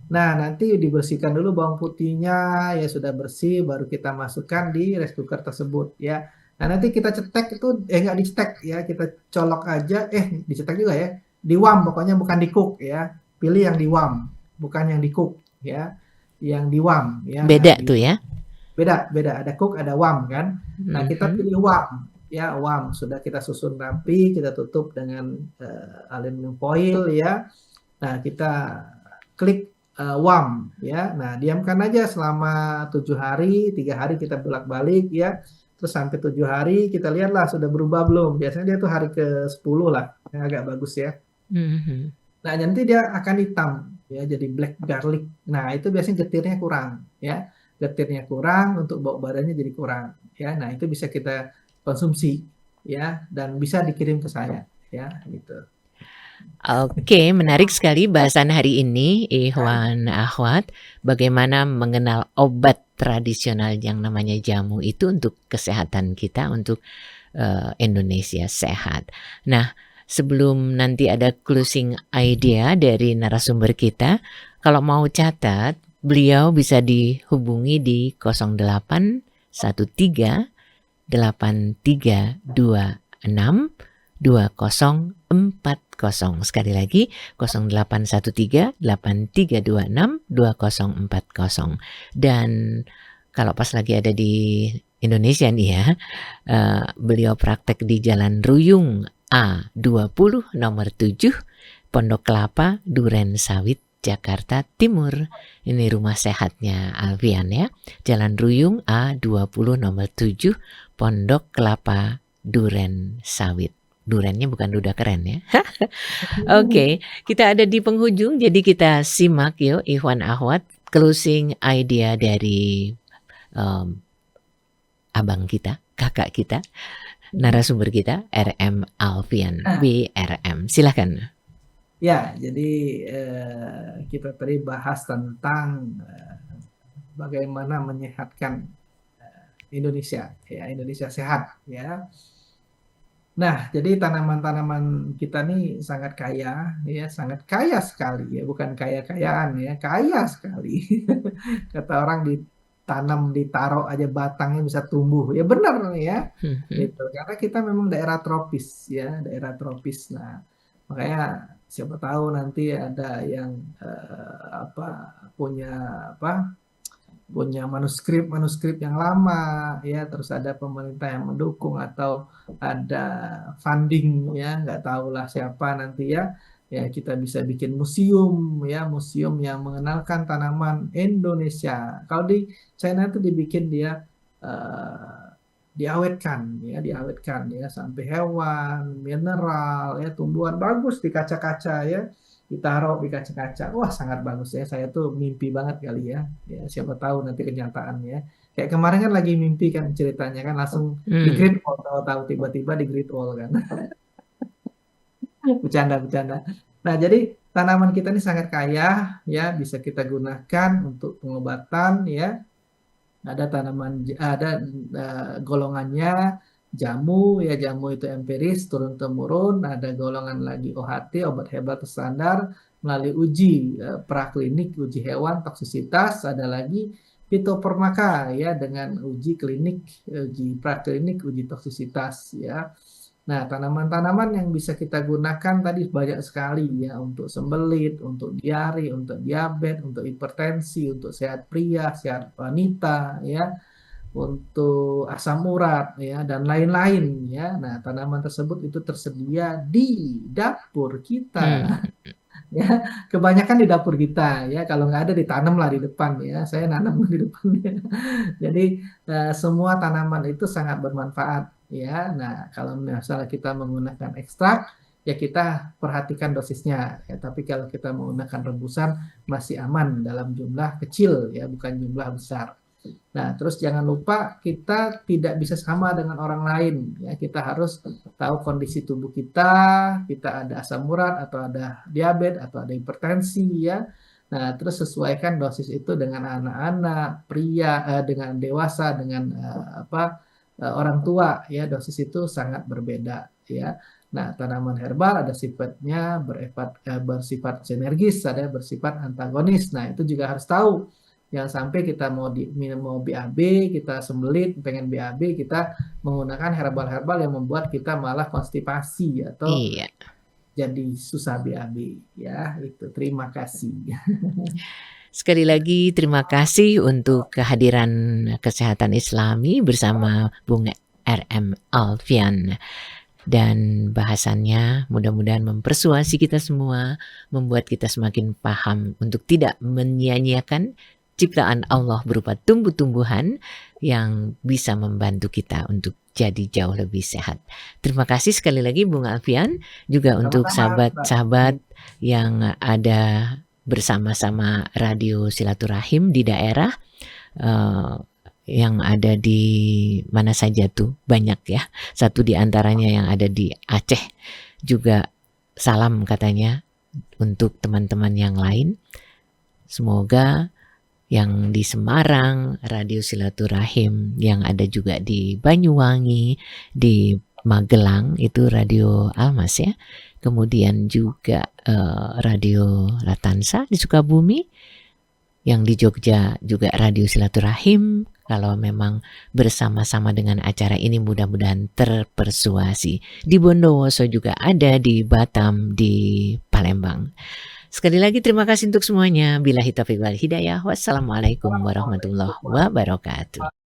Nah, nanti dibersihkan dulu bawang putihnya, ya sudah bersih, baru kita masukkan di rice cooker tersebut ya. Nah, nanti kita cetek itu, nggak dicetek ya, kita colok aja, dicetek juga ya, di WAM pokoknya bukan di cook ya, pilih yang di WAM, bukan yang di cook ya, yang di WAM ya. Nah, Beda tuh ya. beda, beda, ada cook, ada WAM kan. Nah, kita Mhm. pilih WAM ya, WAM sudah kita susun rapi, kita tutup dengan aluminium foil ya. Nah, kita klik WAM ya. Nah, diamkan aja selama 7 hari, 3 hari kita bolak-balik ya. Terus sampai 7 hari kita lihatlah sudah berubah belum. Biasanya dia tuh hari ke 10 lah, yang agak bagus ya. Mhm. Nah, nanti dia akan hitam ya, jadi black garlic. Nah, itu biasanya getirnya kurang ya. Getirnya kurang untuk bau badannya jadi kurang ya. Nah, itu bisa kita konsumsi ya dan bisa dikirim ke saya ya gitu. Oke, menarik sekali bahasan hari ini, Ikhwan Akhwat. Bagaimana mengenal obat tradisional yang namanya jamu itu untuk kesehatan kita, untuk Indonesia sehat. Nah, sebelum nanti ada closing idea dari narasumber kita, kalau mau catat, beliau bisa dihubungi di 0813 8326 2040. Sekali lagi 0813 8326 2040. Dan kalau pas lagi ada di Indonesia nih ya, beliau praktek di Jalan Ruyung A20 nomor 7 Pondok Kelapa, Duren Sawit, Jakarta Timur. Ini rumah sehatnya Alfian ya. Jalan Ruyung A20 nomor 7 Pondok Kelapa, Duren Sawit. Durennya bukan duda keren ya. Oke, kita ada di penghujung, jadi kita simak yuk Ikhwan Ahwat closing idea dari um, abang kita, kakak kita, narasumber kita, RM Alfian, BRM. Silahkan. Ya, jadi kita tadi bahas tentang bagaimana menyehatkan Indonesia, ya Indonesia sehat, ya. Nah, jadi tanaman-tanaman kita nih sangat kaya, ya sangat kaya sekali, ya bukan kaya-kayaan, ya kaya sekali. Kata orang ditanam, ditaruh aja batangnya bisa tumbuh, ya benar ya, gitu. Karena kita memang daerah tropis, ya daerah tropis. Nah, makanya siapa tahu nanti ada yang apa punya apa punya manuskrip yang lama ya terus ada pemerintah yang mendukung atau ada funding ya nggak tahulah siapa nanti ya ya kita bisa bikin museum ya museum yang mengenalkan tanaman Indonesia kalau di China itu dibikin dia eh, diawetkan ya sampai hewan mineral ya tumbuhan bagus di kaca-kaca ya ditaruh di kaca-kaca. Wah, sangat bagus ya. Saya tuh mimpi banget kali ya. Ya, siapa tahu nanti kenyataannya. Kayak kemarin kan lagi mimpi kan ceritanya kan langsung di Hmm. Great Wall tahu-tahu tiba-tiba di Great Wall kan. Bercanda-bercanda. Nah, jadi tanaman kita ini sangat kaya ya, bisa kita gunakan untuk pengobatan ya. Ada golongannya jamu, ya jamu itu empiris turun temurun, ada golongan lagi OHT, obat herbal standar melalui uji praklinik, uji hewan toksisitas, ada lagi fitofarmaka ya dengan uji klinik, uji praklinik, uji toksisitas ya. Nah, tanaman-tanaman yang bisa kita gunakan tadi banyak sekali ya, untuk sembelit, untuk diare, untuk diabetes, untuk hipertensi, untuk sehat pria, sehat wanita ya, untuk asam urat ya dan lain-lain ya. Nah, tanaman tersebut itu tersedia di dapur kita Hmm, ya, kebanyakan di dapur kita ya, kalau nggak ada ditanam lah di depan ya, saya nanam di depan ya. Jadi semua tanaman itu sangat bermanfaat ya. Nah, kalau misalnya kita menggunakan ekstrak ya kita perhatikan dosisnya ya, tapi kalau kita menggunakan rebusan masih aman dalam jumlah kecil ya, bukan jumlah besar. Nah, terus jangan lupa kita tidak bisa sama dengan orang lain ya. Kita harus tahu kondisi tubuh kita, kita ada asam urat atau ada diabetes atau ada hipertensi ya. Nah, terus sesuaikan dosis itu dengan anak-anak, pria, dengan dewasa, dengan orang tua ya. Dosis itu sangat berbeda ya. Nah, tanaman herbal ada sifatnya bersifat sinergis, ada bersifat antagonis. Nah, itu juga harus tahu. Jangan sampai kita mau BAB, kita sembelit, pengen BAB, kita menggunakan herbal-herbal yang membuat kita malah konstipasi atau iya. jadi susah BAB ya. Itu. Terima kasih. Sekali lagi terima kasih untuk kehadiran Kesehatan Islami bersama Bung RM Alfian. Dan bahasannya mudah-mudahan mempersuasi kita semua, membuat kita semakin paham untuk tidak menyia-nyiakan ciptaan Allah berupa tumbuh-tumbuhan yang bisa membantu kita untuk jadi jauh lebih sehat. Terima kasih sekali lagi Bung Alfian, juga untuk Sama-sama, Mbak. sahabat-sahabat yang ada bersama-sama Radio Silaturahim di daerah, yang ada di mana saja tuh, banyak ya. Satu di antaranya yang ada di Aceh juga salam katanya untuk teman-teman yang lain. Semoga yang di Semarang, Radio Silaturahim, yang ada juga di Banyuwangi, di Magelang itu Radio Almas ya. Kemudian juga Radio Latansa di Sukabumi, yang di Jogja juga Radio Silaturahim. Kalau memang bersama-sama dengan acara ini mudah-mudahan terpersuasi. Di Bondowoso juga ada, di Batam, di Palembang. Sekali lagi terima kasih untuk semuanya. Billahi taufiq wal hidayah. Wassalamualaikum warahmatullahi wabarakatuh.